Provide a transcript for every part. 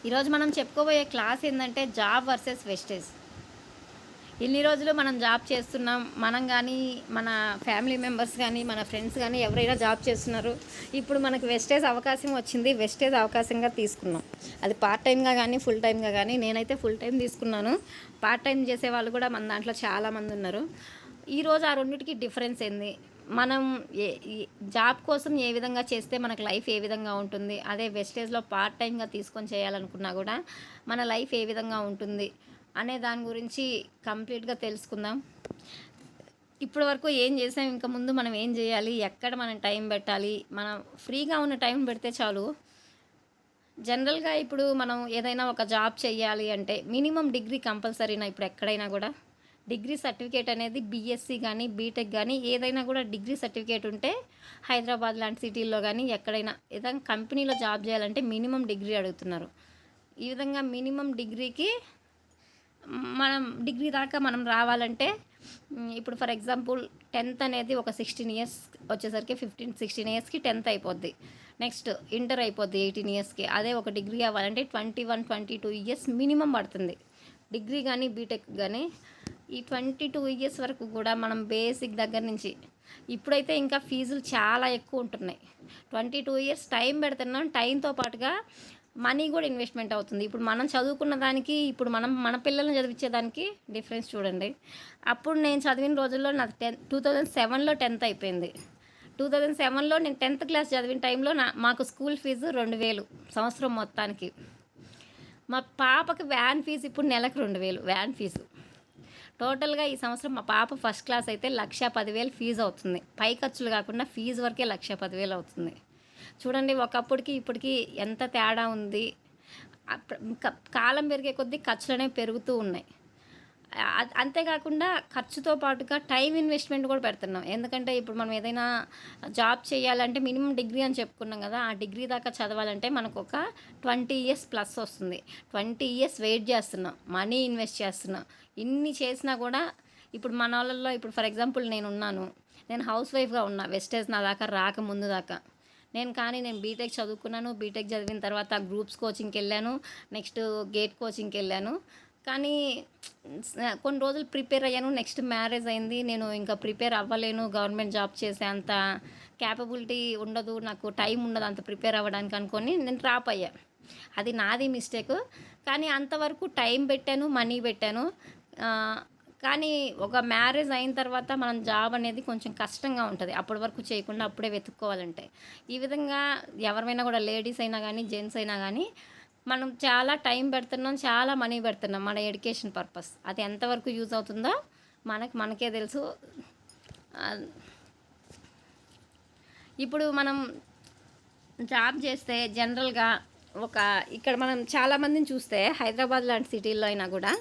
ఈరోజు మనం చెప్పుకోబోయే క్లాస్ ఏంటంటే జాబ్ వర్సెస్ వెస్టేజ్. ఇన్ని రోజులు మనం జాబ్ చేస్తున్నాం. మనం కానీ, మన ఫ్యామిలీ మెంబర్స్ కానీ, మన ఫ్రెండ్స్ కానీ ఎవరైనా జాబ్ చేస్తున్నారు. ఇప్పుడు మనకు వెస్టేజ్ అవకాశం వచ్చింది. వెస్టేజ్ అవకాశంగా తీసుకున్నాం. అది పార్ట్ టైమ్గా కానీ, ఫుల్ టైమ్గా కానీ. నేనైతే ఫుల్ టైం తీసుకున్నాను. పార్ట్ టైం చేసే వాళ్ళు కూడా మన దాంట్లో చాలామంది ఉన్నారు. ఈరోజు ఆ రెండింటికి డిఫరెన్స్ ఏంది? మనం ఈ జాబ్ కోసం ఏ విధంగా చేస్తే మనకు లైఫ్ ఏ విధంగా ఉంటుంది, అదే వెస్టేజ్లో పార్ట్ టైంగా తీసుకొని చేయాలనుకున్నా కూడా మన లైఫ్ ఏ విధంగా ఉంటుంది అనే దాని గురించి కంప్లీట్గా తెలుసుకుందాం. ఇప్పటి వరకు ఏం చేసాం, ఇంకా ముందు మనం ఏం చేయాలి, ఎక్కడ మనం టైం పెట్టాలి, మనం ఫ్రీగా ఉన్న టైం పెడితే చాలు. జనరల్గా ఇప్పుడు మనం ఏదైనా ఒక జాబ్ చేయాలి అంటే మినిమం డిగ్రీ కంపల్సరీనా? ఇప్పుడు ఎక్కడైనా కూడా డిగ్రీ సర్టిఫికేట్ అనేది బీఎస్సీ కానీ, బీటెక్ కానీ ఏదైనా కూడా డిగ్రీ సర్టిఫికేట్ ఉంటే హైదరాబాద్ లాంటి సిటీల్లో కానీ ఎక్కడైనా ఏదైనా కంపెనీలో జాబ్ చేయాలంటే మినిమం డిగ్రీ అడుగుతున్నారు. ఈ విధంగా మినిమం డిగ్రీకి మనం డిగ్రీ దాకా మనం రావాలంటే ఇప్పుడు ఫర్ ఎగ్జాంపుల్ 10th అనేది ఒక 16 ఇయర్స్ వచ్చేసరికి 15-16 ఇయర్స్కి 10th అయిపోద్ది. నెక్స్ట్ ఇంటర్ అయిపోద్ది 18 ఇయర్స్కి. అదే ఒక డిగ్రీ అవ్వాలంటే 21-22 ఇయర్స్ మినిమం పడుతుంది. డిగ్రీ కానీ, బీటెక్ కానీ ఈ 22 ఇయర్స్ వరకు కూడా మనం బేసిక్ దగ్గర నుంచి ఇప్పుడైతే ఇంకా ఫీజులు చాలా ఎక్కువ ఉంటున్నాయి. 22 ఇయర్స్ టైం పెడుతున్నాం. టైంతో పాటుగా మనీ కూడా ఇన్వెస్ట్మెంట్ అవుతుంది. ఇప్పుడు మనం చదువుకున్న దానికి, ఇప్పుడు మన పిల్లల్ని చదివించేదానికి డిఫరెన్స్ చూడండి. అప్పుడు నేను చదివిన రోజుల్లో నాకు 2007లో 10th అయిపోయింది. 2007లో నేను 10th క్లాస్ చదివిన టైంలో మాకు స్కూల్ ఫీజు 2000 సంవత్సరం మొత్తానికి. మా పాపకి వ్యాన్ ఫీజు ఇప్పుడు నెలకు 2000 వ్యాన్ ఫీజు. టోటల్గా ఈ సంవత్సరం మా పాప ఫస్ట్ క్లాస్ అయితే 1,10,000 ఫీజు అవుతుంది. పై ఖర్చులు కాకుండా ఫీజు వరకే 1,10,000 అవుతుంది. చూడండి, ఒకప్పటికి ఇప్పటికి ఎంత తేడా ఉంది. కాలం పెరిగే కొద్దీ ఖర్చులు అనేవి పెరుగుతూ ఉన్నాయి. అంతేకాకుండా ఖర్చుతో పాటుగా టైం ఇన్వెస్ట్మెంట్ కూడా పెడుతున్నాం. ఎందుకంటే ఇప్పుడు మనం ఏదైనా జాబ్ చేయాలంటే మినిమం డిగ్రీ అని చెప్పుకున్నాం కదా, ఆ డిగ్రీ దాకా చదవాలంటే మనకు ఒక 20 ఇయర్స్ ప్లస్ వస్తుంది. 20 ఇయర్స్ వెయిట్ చేస్తున్నాం, మనీ ఇన్వెస్ట్ చేస్తున్నాం. ఇన్ని చేసినా కూడా ఇప్పుడు మన వాళ్ళల్లో ఇప్పుడు ఫర్ ఎగ్జాంపుల్ నేను హౌస్ వైఫ్గా ఉన్నా వెస్టేజ్ నా దాకా రాకముందు దాకా. నేను బీటెక్ చదువుకున్నాను. బీటెక్ చదివిన తర్వాత గ్రూప్స్ కోచింగ్కి వెళ్ళాను. నెక్స్ట్ గేట్ కోచింగ్కి వెళ్ళాను. కానీ కొన్ని రోజులు ప్రిపేర్ అయ్యాను. నెక్స్ట్ మ్యారేజ్ అయింది. నేను ఇంకా ప్రిపేర్ అవ్వలేను, గవర్నమెంట్ జాబ్ చేసే అంత క్యాపబిలిటీ ఉండదు, నాకు టైం ఉండదు అంత ప్రిపేర్ అవ్వడానికి అనుకొని నేను డ్రాప్ అయ్యా. అది నాది మిస్టేక్. కానీ అంతవరకు టైం పెట్టాను, మనీ పెట్టాను. కానీ ఒక మ్యారేజ్ అయిన తర్వాత మనం జాబ్ అనేది కొంచెం కష్టంగా ఉంటుంది. అప్పటి వరకు చేయకుండా అప్పుడే వెతుక్కోవాలంటే. ఈ విధంగా ఎవరైనా కూడా లేడీస్ అయినా కానీ, జెంట్స్ అయినా కానీ మనం చాలా టైం పెడుతున్నాం, చాలా మనీ పెడుతున్నాం మన ఎడ్యుకేషన్ పర్పస్. అది ఎంతవరకు యూజ్ అవుతుందో మనకే తెలుసు. ఇప్పుడు మనం జాబ్ చేస్తే జనరల్గా ఇక్కడ మనం చాలామందిని చూస్తే హైదరాబాద్ లాంటి సిటీల్లో అయినా కూడా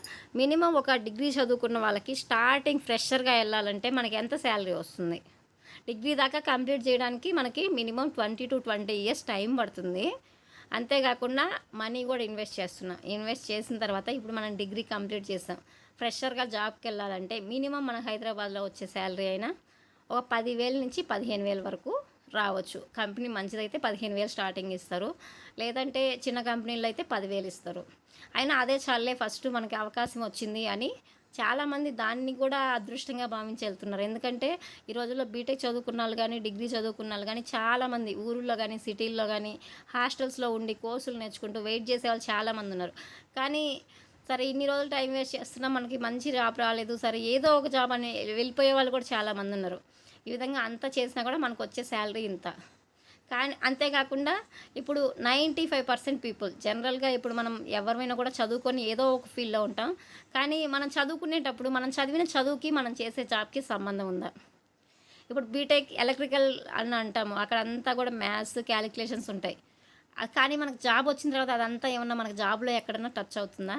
మినిమం ఒక డిగ్రీ చదువుకున్న వాళ్ళకి స్టార్టింగ్ ఫ్రెషర్గా వెళ్ళాలంటే మనకి ఎంత శాలరీ వస్తుంది? డిగ్రీ దాకా కంప్లీట్ చేయడానికి మనకి మినిమం 20-20 ఇయర్స్ టైం పడుతుంది. అంతేకాకుండా మనీ కూడా ఇన్వెస్ట్ చేసిన తర్వాత ఇప్పుడు మనం డిగ్రీ కంప్లీట్ చేస్తాం. ఫ్రెషర్గా జాబ్కి వెళ్ళాలంటే మినిమం మన హైదరాబాద్లో వచ్చే శాలరీ అయినా ఒక 10,000 నుంచి 15,000 వరకు రావచ్చు. కంపెనీ మంచిదైతే 15,000 స్టార్టింగ్ ఇస్తారు. లేదంటే చిన్న కంపెనీలో అయితే 10,000 ఇస్తారు. అయినా అదే చాలే, ఫస్ట్ మనకి అవకాశం వచ్చింది అని చాలామంది దాన్ని కూడా అదృష్టంగా భావించి వెళ్తున్నారు. ఎందుకంటే ఈ రోజుల్లో బీటెక్ చదువుకున్న వాళ్ళు కానీ, డిగ్రీ చదువుకున్న వాళ్ళు కానీ చాలామంది ఊళ్ళో కానీ, సిటీల్లో కానీ హాస్టల్స్లో ఉండి కోర్సులు నేర్చుకుంటూ వెయిట్ చేసే వాళ్ళు చాలామంది ఉన్నారు. కానీ సరే ఇన్ని రోజులు టైం వేస్ట్ చేస్తున్నాం, మనకి మంచి జాబ్ రాలేదు, సరే ఏదో ఒక జాబ్ అని వెళ్ళిపోయే వాళ్ళు కూడా చాలామంది ఉన్నారు. ఈ విధంగా అంతా చేసినా కూడా మనకు వచ్చే శాలరీ ఇంత. కానీ అంతేకాకుండా ఇప్పుడు 95% పీపుల్ జనరల్గా ఇప్పుడు మనం ఎవరైనా కూడా చదువుకొని ఏదో ఒక ఫీల్డ్లో ఉంటాం. కానీ మనం చదువుకునేటప్పుడు మనం చదివిన చదువుకి మనం చేసే జాబ్కి సంబంధం ఉందా? ఇప్పుడు బీటెక్ ఎలక్ట్రికల్ అని అంటాము, అక్కడ అంతా కూడా మ్యాథ్స్ క్యాలిక్యులేషన్స్ ఉంటాయి. కానీ మనకు జాబ్ వచ్చిన తర్వాత అదంతా ఏమన్నా మనకు జాబ్లో ఎక్కడన్నా టచ్ అవుతుందా?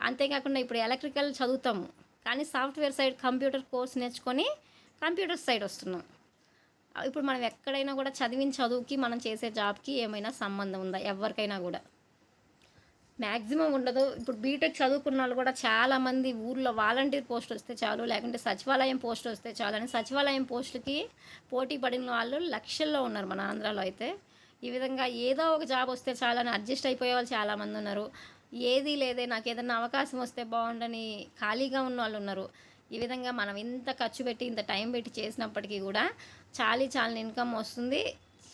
అంతేకాకుండా ఇప్పుడు ఎలక్ట్రికల్ చదువుతాము, కానీ సాఫ్ట్వేర్ సైడ్ కంప్యూటర్ కోర్స్ నేర్చుకొని కంప్యూటర్ సైడ్ వస్తున్నాం. ఇప్పుడు మనం ఎక్కడైనా కూడా చదివిన చదువుకి మనం చేసే జాబ్కి ఏమైనా సంబంధం ఉందా? ఎవరికైనా కూడా మ్యాక్సిమం ఉండదు. ఇప్పుడు బీటెక్ చదువుకున్న వాళ్ళు కూడా చాలామంది ఊర్లో వాలంటీర్ పోస్ట్ వస్తే చాలు, లేకుంటే సచివాలయం పోస్ట్ వస్తే చాలు అని సచివాలయం పోస్టులకి పోటీ పడిన వాళ్ళు లక్షల్లో ఉన్నారు మన ఆంధ్రాలో అయితే. ఈ విధంగా ఏదో ఒక జాబ్ వస్తే చాలని అడ్జస్ట్ అయిపోయే వాళ్ళు చాలామంది ఉన్నారు. ఏది లేదే నాకు ఏదైనా అవకాశం వస్తే బాగుండని ఖాళీగా ఉన్న వాళ్ళు ఉన్నారు. ఈ విధంగా మనం ఇంత ఖర్చు పెట్టి ఇంత టైం పెట్టి చేసినప్పటికీ కూడా చాలని ఇన్కమ్ వస్తుంది.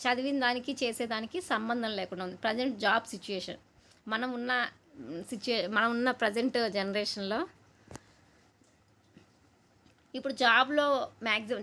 చదివిన దానికి చేసేదానికి సంబంధం లేకుండా ఉంది ప్రజెంట్ జాబ్ సిచ్యుయేషన్. మనం ఉన్న ప్రజెంట్ జనరేషన్లో ఇప్పుడు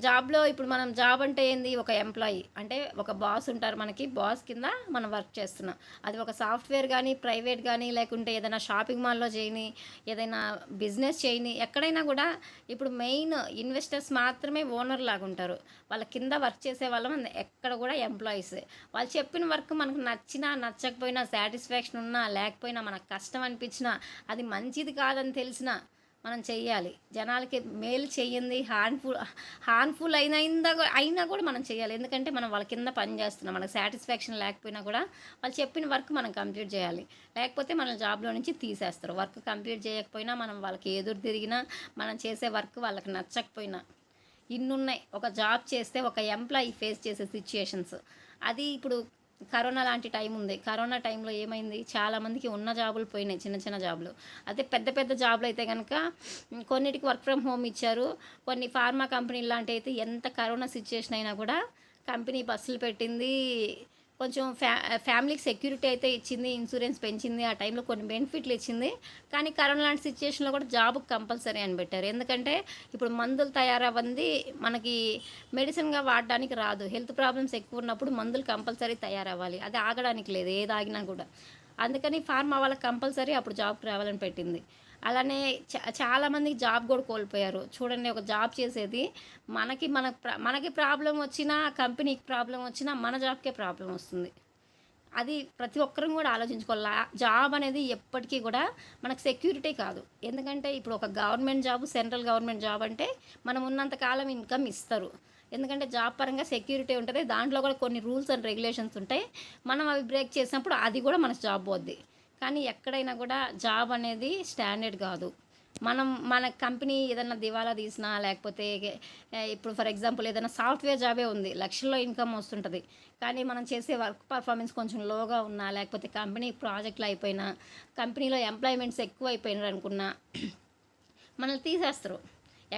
జాబ్లో ఇప్పుడు మనం జాబ్ అంటే ఏంది, ఒక ఎంప్లాయీ అంటే ఒక బాస్ ఉంటారు, మనకి బాస్ కింద మనం వర్క్ చేస్తున్నాం. అది ఒక సాఫ్ట్వేర్ కానీ ప్రైవేట్ కానీ లేకుంటే ఏదైనా షాపింగ్ మాల్లో చేయని, ఏదైనా బిజినెస్ చేయని, ఎక్కడైనా కూడా ఇప్పుడు మెయిన్ ఇన్వెస్టర్స్ మాత్రమే ఓనర్ లాగా ఉంటారు. వాళ్ళ కింద వర్క్ చేసే వాళ్ళం ఎక్కడ కూడా ఎంప్లాయీస్. వాళ్ళు చెప్పిన వర్క్ మనకు నచ్చినా నచ్చకపోయినా, సాటిస్ఫాక్షన్ ఉన్నా లేకపోయినా, మనకు కష్టం అనిపించినా, అది మంచిది కాదని తెలిసినా మనం చెయ్యాలి. జనాలకి మేలు చెయ్యింది హార్మ్ఫుల్ అయినా కూడా మనం చేయాలి. ఎందుకంటే మనం వాళ్ళ కింద పని చేస్తున్నాం. మనకు సాటిస్ఫాక్షన్ లేకపోయినా కూడా వాళ్ళు చెప్పిన వర్క్ మనం కంప్లీట్ చేయాలి. లేకపోతే మన జాబ్లో నుంచి తీసేస్తారు. వర్క్ కంప్లీట్ చేయకపోయినా, మనం వాళ్ళకి ఎదురు తిరిగినా, మనం చేసే వర్క్ వాళ్ళకి నచ్చకపోయినా, ఇన్నున్నాయి. ఒక జాబ్ చేస్తే ఒక ఎంప్లాయీ ఫేస్ చేసే సిచ్యుయేషన్స్. అది ఇప్పుడు కరోనా లాంటి టైం ఉంది. కరోనా టైంలో ఏమైంది, చాలామందికి ఉన్న జాబులు పోయినాయి, చిన్న చిన్న జాబులు. అదే పెద్ద పెద్ద జాబులు అయితే కనుక కొన్నిటికి వర్క్ ఫ్రమ్ హోమ్ ఇచ్చారు. కొన్ని ఫార్మా కంపెనీలు లాంటివి అయితే ఎంత కరోనా సిచ్యుయేషన్ అయినా కూడా కంపెనీ బస్సులు పెట్టింది. కొంచెం ఫ్యామిలీకి సెక్యూరిటీ అయితే ఇచ్చింది, ఇన్సూరెన్స్ పెంచింది, ఆ టైంలో కొన్ని బెనిఫిట్లు ఇచ్చింది. కానీ కరోనా లాంటి సిచ్యుయేషన్లో కూడా జాబ్ కంపల్సరీ అని పెట్టారు. ఎందుకంటే ఇప్పుడు మందులు తయారవ్వంది మనకి మెడిసిన్గా వాడడానికి రాదు. హెల్త్ ప్రాబ్లమ్స్ ఎక్కువ ఉన్నప్పుడు మందులు కంపల్సరీ తయారవ్వాలి. అది ఆగడానికి లేదు, ఏది ఆగినా కూడా. అందుకని ఫార్మా వాళ్ళకి కంపల్సరీ అప్పుడు జాబ్కి రావాలని పెట్టింది. అలానే చాలామందికి జాబ్ కూడా కోల్పోయారు. చూడండి, ఒక జాబ్ చేసేది మనకి ప్రాబ్లం వచ్చినా, కంపెనీకి ప్రాబ్లం వచ్చినా మన జాబ్కే ప్రాబ్లం వస్తుంది. అది ప్రతి ఒక్కరం కూడా ఆలోచించుకోవాలి. జాబ్ అనేది ఎప్పటికీ కూడా మనకు సెక్యూరిటీ కాదు. ఎందుకంటే ఇప్పుడు ఒక government job, central government job అంటే మనం ఉన్నంతకాలం ఇన్కమ్ ఇస్తారు. ఎందుకంటే జాబ్ పరంగా సెక్యూరిటీ ఉంటుంది. దాంట్లో కూడా కొన్ని రూల్స్ అండ్ రెగ్యులేషన్స్ ఉంటాయి. మనం అవి బ్రేక్ చేసినప్పుడు అది కూడా మనకు జాబ్ పోద్ది. కానీ ఎక్కడైనా కూడా జాబ్ అనేది స్టాండర్డ్ కాదు. మన కంపెనీ ఏదైనా దివాలా తీసినా, లేకపోతే ఇప్పుడు ఫర్ ఎగ్జాంపుల్ ఏదైనా సాఫ్ట్వేర్ జాబే ఉంది, లక్షల్లో ఇన్కమ్ వస్తుంటుంది. కానీ మనం చేసే వర్క్ పర్ఫార్మెన్స్ కొంచెం లోగా ఉన్నా, లేకపోతే కంపెనీ ప్రాజెక్టులు అయిపోయినా, కంపెనీలో ఎంప్లాయ్మెంట్స్ ఎక్కువ అయిపోయినారు అనుకున్నా మనల్ని తీసేస్తారు.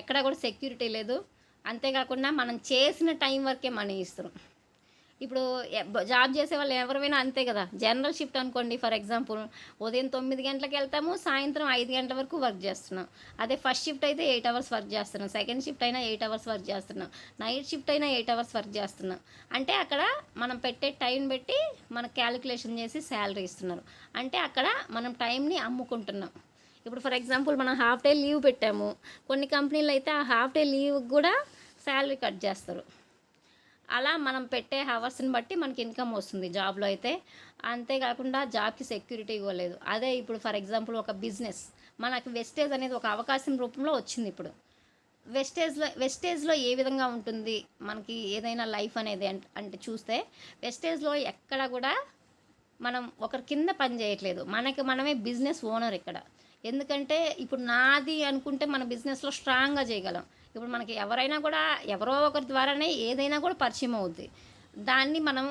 ఎక్కడ కూడా సెక్యూరిటీ లేదు. అంతేకాకుండా మనం చేసిన టైం వరకే మనీ ఇస్తారు. ఇప్పుడు జాబ్ చేసే వాళ్ళు ఎవరైనా అంతే కదా. జనరల్ షిఫ్ట్ అనుకోండి, ఫర్ ఎగ్జాంపుల్ ఉదయం 9 గంటలకు వెళ్తాము, సాయంత్రం 5 గంటల వరకు వర్క్ చేస్తున్నాం. అదే ఫస్ట్ షిఫ్ట్ అయితే 8 అవర్స్ వర్క్ చేస్తున్నాం, సెకండ్ షిఫ్ట్ అయినా 8 అవర్స్ వర్క్ చేస్తున్నాం, నైట్ షిఫ్ట్ అయినా 8 అవర్స్ వర్క్ చేస్తున్నాం. అంటే అక్కడ మనం పెట్టే టైం బట్టి మనకు క్యాలిక్యులేషన్ చేసి శాలరీ ఇస్తున్నారు. అంటే అక్కడ మనం టైంని అమ్ముకుంటున్నాం. ఇప్పుడు ఫర్ ఎగ్జాంపుల్ మనం హాఫ్ డే లీవ్ పెట్టాము, కొన్ని కంపెనీలు అయితే ఆ హాఫ్ డే లీవ్ కూడా శాలరీ కట్ చేస్తారు. అలా మనం పెట్టే హవర్స్ని బట్టి మనకి ఇన్కమ్ వస్తుంది జాబ్లో అయితే. అంతేకాకుండా జాబ్కి సెక్యూరిటీ ఇవ్వలేదు. అదే ఇప్పుడు ఫర్ ఎగ్జాంపుల్ ఒక బిజినెస్, మనకు వెస్టేజ్ అనేది ఒక అవకాశం రూపంలో వచ్చింది. ఇప్పుడు వెస్టేజ్లో ఏ విధంగా ఉంటుంది మనకి ఏదైనా లైఫ్ అనేది అంటే చూస్తే, వెస్టేజ్లో ఎక్కడ కూడా మనం ఒకరి కింద పని చేయట్లేదు. మనమే బిజినెస్ ఓనర్ ఇక్కడ. ఎందుకంటే ఇప్పుడు నాది అనుకుంటే మన బిజినెస్లో స్ట్రాంగ్గా చేయగలం. ఇప్పుడు మనకి ఎవరైనా కూడా ఎవరో ఒకరి ద్వారానే ఏదైనా కూడా పరిచయం అవుద్ది. దాన్ని మనం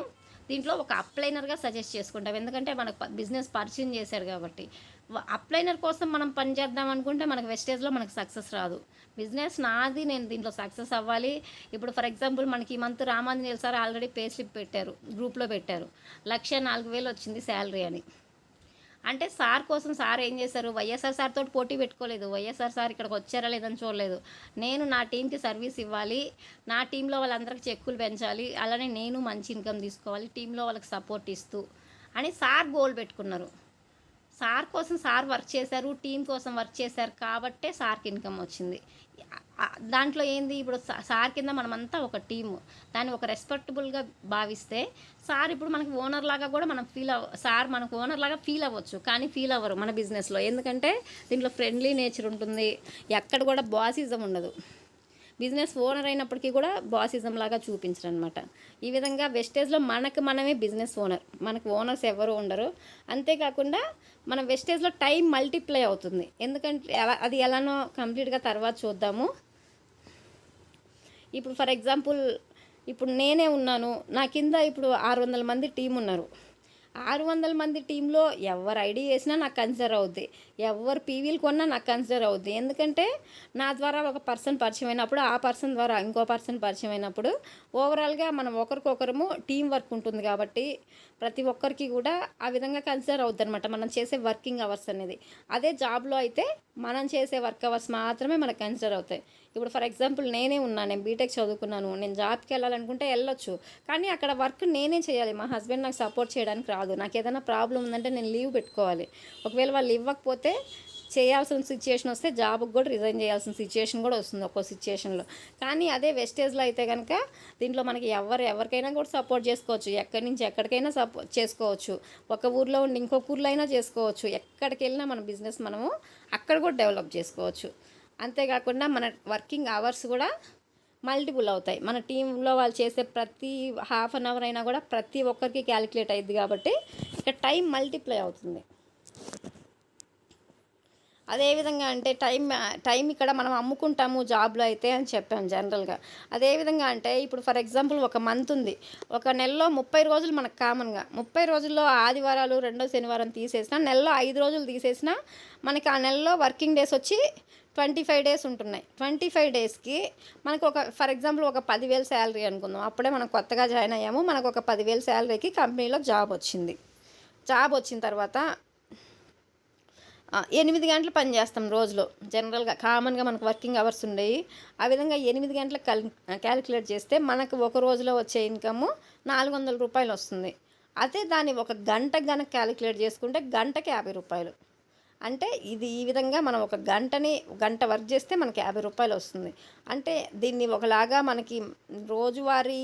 దీంట్లో ఒక అప్లైనర్గా సజెస్ట్ చేసుకుంటాం. ఎందుకంటే మనకు బిజినెస్ పరిచయం చేశారు కాబట్టి. అప్లైనర్ కోసం మనం పని చేద్దాం అనుకుంటే మనకు వెస్టేజ్లో మనకు సక్సెస్ రాదు. బిజినెస్ నాది, నేను దీంట్లో సక్సెస్ అవ్వాలి. ఇప్పుడు ఫర్ ఎగ్జాంపుల్ మనకి ఈ month Ramanjaneyulu sir already pay slip పెట్టారు, గ్రూప్లో పెట్టారు, 1,04,000 వచ్చింది శాలరీ అని. అంటే సార్ కోసం సార్ ఏం చేశారు, వైఎస్ఆర్ సార్ తోటి పోటీ పెట్టుకోలేదు. వైఎస్ఆర్ సార్ ఇక్కడికి వచ్చారా లేదని చూడలేదు. నేను నా టీంకి సర్వీస్ ఇవ్వాలి, నా టీంలో వాళ్ళందరికీ చెక్కులు పెంచాలి, అలానే నేను మంచి ఇన్కమ్ తీసుకోవాలి, టీంలో వాళ్ళకి సపోర్ట్ ఇస్తూ అని సార్ గోల్ పెట్టుకున్నారు. సార్ కోసం సార్ వర్క్ చేశారు, టీం కోసం వర్క్ చేశారు కాబట్టే సార్కి ఇన్కమ్ వచ్చింది. దాంట్లో ఏంది, ఇప్పుడు సార్ కింద మనమంతా ఒక టీము, దాన్ని ఒక రెస్పెక్టబుల్గా భావిస్తే సార్ ఇప్పుడు మనకి ఓనర్ లాగా కూడా మనం సార్ మనకు ఓనర్ లాగా ఫీల్ అవ్వచ్చు. కానీ ఫీల్ అవ్వరు మన బిజినెస్లో. ఎందుకంటే దీంట్లో ఫ్రెండ్లీ నేచర్ ఉంటుంది, ఎక్కడ కూడా బాసిజం ఉండదు. బిజినెస్ ఓనర్ అయినప్పటికీ కూడా బాసిజం లాగా చూపించరు అనమాట. ఈ విధంగా వెస్టేజ్లో మనమే బిజినెస్ ఓనర్, మనకు ఓనర్స్ ఎవరు ఉండరు. అంతేకాకుండా మన వెస్టేజ్లో టైం మల్టిప్లై అవుతుంది. ఎందుకంటే అది ఎలానో కంప్లీట్గా తర్వాత చూద్దాము. ఇప్పుడు ఫర్ ఎగ్జాంపుల్ ఇప్పుడు నేనే ఉన్నాను, నా కింద ఇప్పుడు 600 మంది టీం ఉన్నారు. 600 మంది టీంలో ఎవరు ఐడి వేసినా నాకు కన్సిడర్ అవుద్ది, ఎవరు పీవీలు కొన్నా నాకు కన్సిడర్ అవుద్ది. ఎందుకంటే నా ద్వారా ఒక పర్సన్ పరిచయం అయినప్పుడు, ఆ పర్సన్ ద్వారా ఇంకో పర్సన్ పరిచయం అయినప్పుడు ఓవరాల్గా మనం ఒకరికొకరము టీం వర్క్ ఉంటుంది కాబట్టి ప్రతి ఒక్కరికి కూడా ఆ విధంగా కన్సిడర్ అవుద్ది అనమాట మనం చేసే వర్కింగ్ అవర్స్ అనేది. అదే జాబ్లో అయితే మనం చేసే వర్క్ అవర్స్ మాత్రమే మనకు కన్సిడర్ అవుతాయి. ఇప్పుడు ఫర్ ఎగ్జాంపుల్ నేనే ఉన్నాను, నేను బీటెక్ చదువుకున్నాను, నేను జాబ్కి వెళ్ళాలనుకుంటే వెళ్ళొచ్చు, కానీ అక్కడ వర్క్ నేనే చేయాలి. మా హస్బెండ్ నాకు సపోర్ట్ చేయడానికి రాదు. నాకు ఏదైనా ప్రాబ్లం ఉందంటే నేను లీవ్ పెట్టుకోవాలి. ఒకవేళ వాళ్ళు ఇవ్వకపోతే చేయాల్సిన సిచ్యుయేషన్ వస్తే జాబ్కి కూడా రిజైన్ చేయాల్సిన సిచ్యుయేషన్ కూడా వస్తుంది ఒక్కో సిచ్యుయేషన్లో. కానీ అదే వెస్టేజ్లో అయితే కనుక దీంట్లో మనకి ఎవరికైనా కూడా సపోర్ట్ చేసుకోవచ్చు, ఎక్కడి నుంచి ఎక్కడికైనా సపోర్ట్ చేసుకోవచ్చు. ఒక ఊర్లో ఉండి ఇంకొక ఊర్లో అయినా చేసుకోవచ్చు. ఎక్కడికి వెళ్ళినా మన బిజినెస్ మనము అక్కడ కూడా డెవలప్ చేసుకోవచ్చు. అంతేకాకుండా మన వర్కింగ్ అవర్స్ కూడా మల్టిపుల్ అవుతాయి. మన టీంలో వాళ్ళు చేసే ప్రతి హాఫ్ అన్ అవర్ అయినా కూడా ప్రతి ఒక్కరికి క్యాలిక్యులేట్ అయ్యిద్ది కాబట్టి ఇక టైం మల్టిప్లై అవుతుంది. అదేవిధంగా అంటే టైం ఇక్కడ మనం అమ్ముకుంటాము జాబ్లో అయితే అని చెప్పాము జనరల్గా. అదేవిధంగా అంటే ఇప్పుడు ఫర్ ఎగ్జాంపుల్ ఒక మంత్ ఉంది, ఒక నెలలో 30 రోజులు మనకు కామన్గా, 30 రోజుల్లో ఆదివారాలు రెండో శనివారం తీసేసినా, నెలలో 5 రోజులు తీసేసినా మనకి ఆ నెలలో వర్కింగ్ డేస్ వచ్చి 25 డేస్ ఉంటున్నాయి. 25 డేస్కి మనకు ఒక ఫర్ ఎగ్జాంపుల్ ఒక 10,000 శాలరీ అనుకుందాం. అప్పుడే మనం కొత్తగా జాయిన్ అయ్యాము, మనకు ఒక 10,000 శాలరీకి కంపెనీలో జాబ్ వచ్చింది. జాబ్ వచ్చిన తర్వాత 8 గంటలు పని చేస్తాం రోజులో. జనరల్గా కామన్గా మనకు వర్కింగ్ అవర్స్ ఉండేవి. ఆ విధంగా 8 గంటలకు క్యాలిక్యులేట్ చేస్తే మనకు ఒక రోజులో వచ్చే ఇన్కమ్ 400 రూపాయలు వస్తుంది. అదే దాన్ని ఒక గంటకు కనుక క్యాలిక్యులేట్ చేసుకుంటే గంటకి 50 రూపాయలు. అంటే ఇది ఈ విధంగా మనం ఒక గంట వర్క్ చేస్తే మనకి 50 రూపాయలు వస్తుంది. అంటే దీన్ని ఒకలాగా మనకి రోజువారీ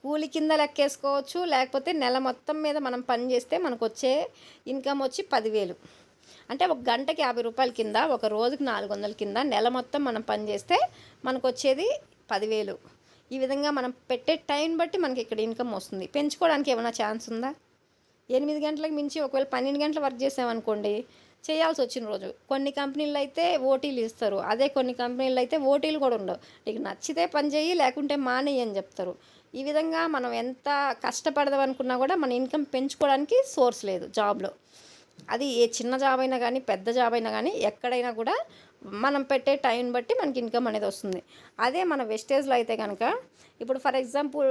కూలి కింద లెక్కేసుకోవచ్చు, లేకపోతే నెల మొత్తం మీద మనం పని చేస్తే మనకు వచ్చే ఇన్కమ్ వచ్చి 10,000. అంటే ఒక గంటకి 50 రూపాయల కింద, ఒక రోజుకి 400 కింద, నెల మొత్తం మనం పని చేస్తే మనకు వచ్చేది 10,000. ఈ విధంగా మనం పెట్టే టైం బట్టి మనకి ఇక్కడ ఇన్కమ్ వస్తుంది. పెంచుకోవడానికి ఏమైనా ఛాన్స్ ఉందా? 8 గంటలకు మించి ఒకవేళ 12 గంటలు వర్క్ చేసామనుకోండి, చేయాల్సి వచ్చిన రోజు కొన్ని కంపెనీలు అయితే ఓటీలు ఇస్తారు. అదే కొన్ని కంపెనీలు అయితే ఓటీలు కూడా ఉండవు. నీకు నచ్చితే పని చేయి, లేకుంటే మానేయి అని చెప్తారు. ఈ విధంగా మనం ఎంత కష్టపడదాం అనుకున్నా కూడా మన ఇన్కమ్ పెంచుకోవడానికి సోర్స్ లేదు జాబ్లో. అది ఏ చిన్న జాబ్ అయినా కానీ పెద్ద జాబ్ అయినా కానీ ఎక్కడైనా కూడా మనం పెట్టే టైం బట్టి మనకి ఇన్కమ్ అనేది వస్తుంది. అదే మన వెస్టేజ్లో అయితే కనుక ఇప్పుడు ఫర్ ఎగ్జాంపుల్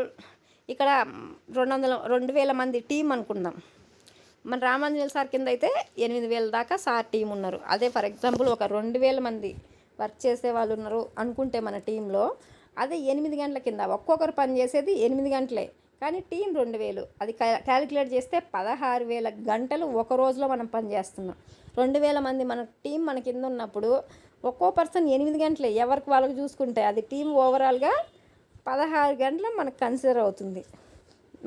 ఇక్కడ 2,000 మంది టీం అనుకుందాం. మన రామాంజనేయులు సార్ కింద అయితే 8,000 దాకా సార్ టీం ఉన్నారు. అదే ఫర్ ఎగ్జాంపుల్ ఒక 2,000 మంది వర్క్ చేసే వాళ్ళు ఉన్నారు అనుకుంటే మన టీంలో, అదే 8 గంటల కింద ఒక్కొక్కరు పని చేసేది 8 గంటలే, కానీ టీం 2,000. అది క్యాలిక్యులేట్ చేస్తే 16,000 గంటలు ఒక రోజులో మనం పని చేస్తున్నాం. 2,000 మంది మన టీం మన కింద ఉన్నప్పుడు ఒక్కో పర్సన్ 8 గంటలే ఎవరికి వాళ్ళకి చూసుకుంటే అది టీం ఓవరాల్గా 16 గంటలు మనకు కన్సిడర్ అవుతుంది.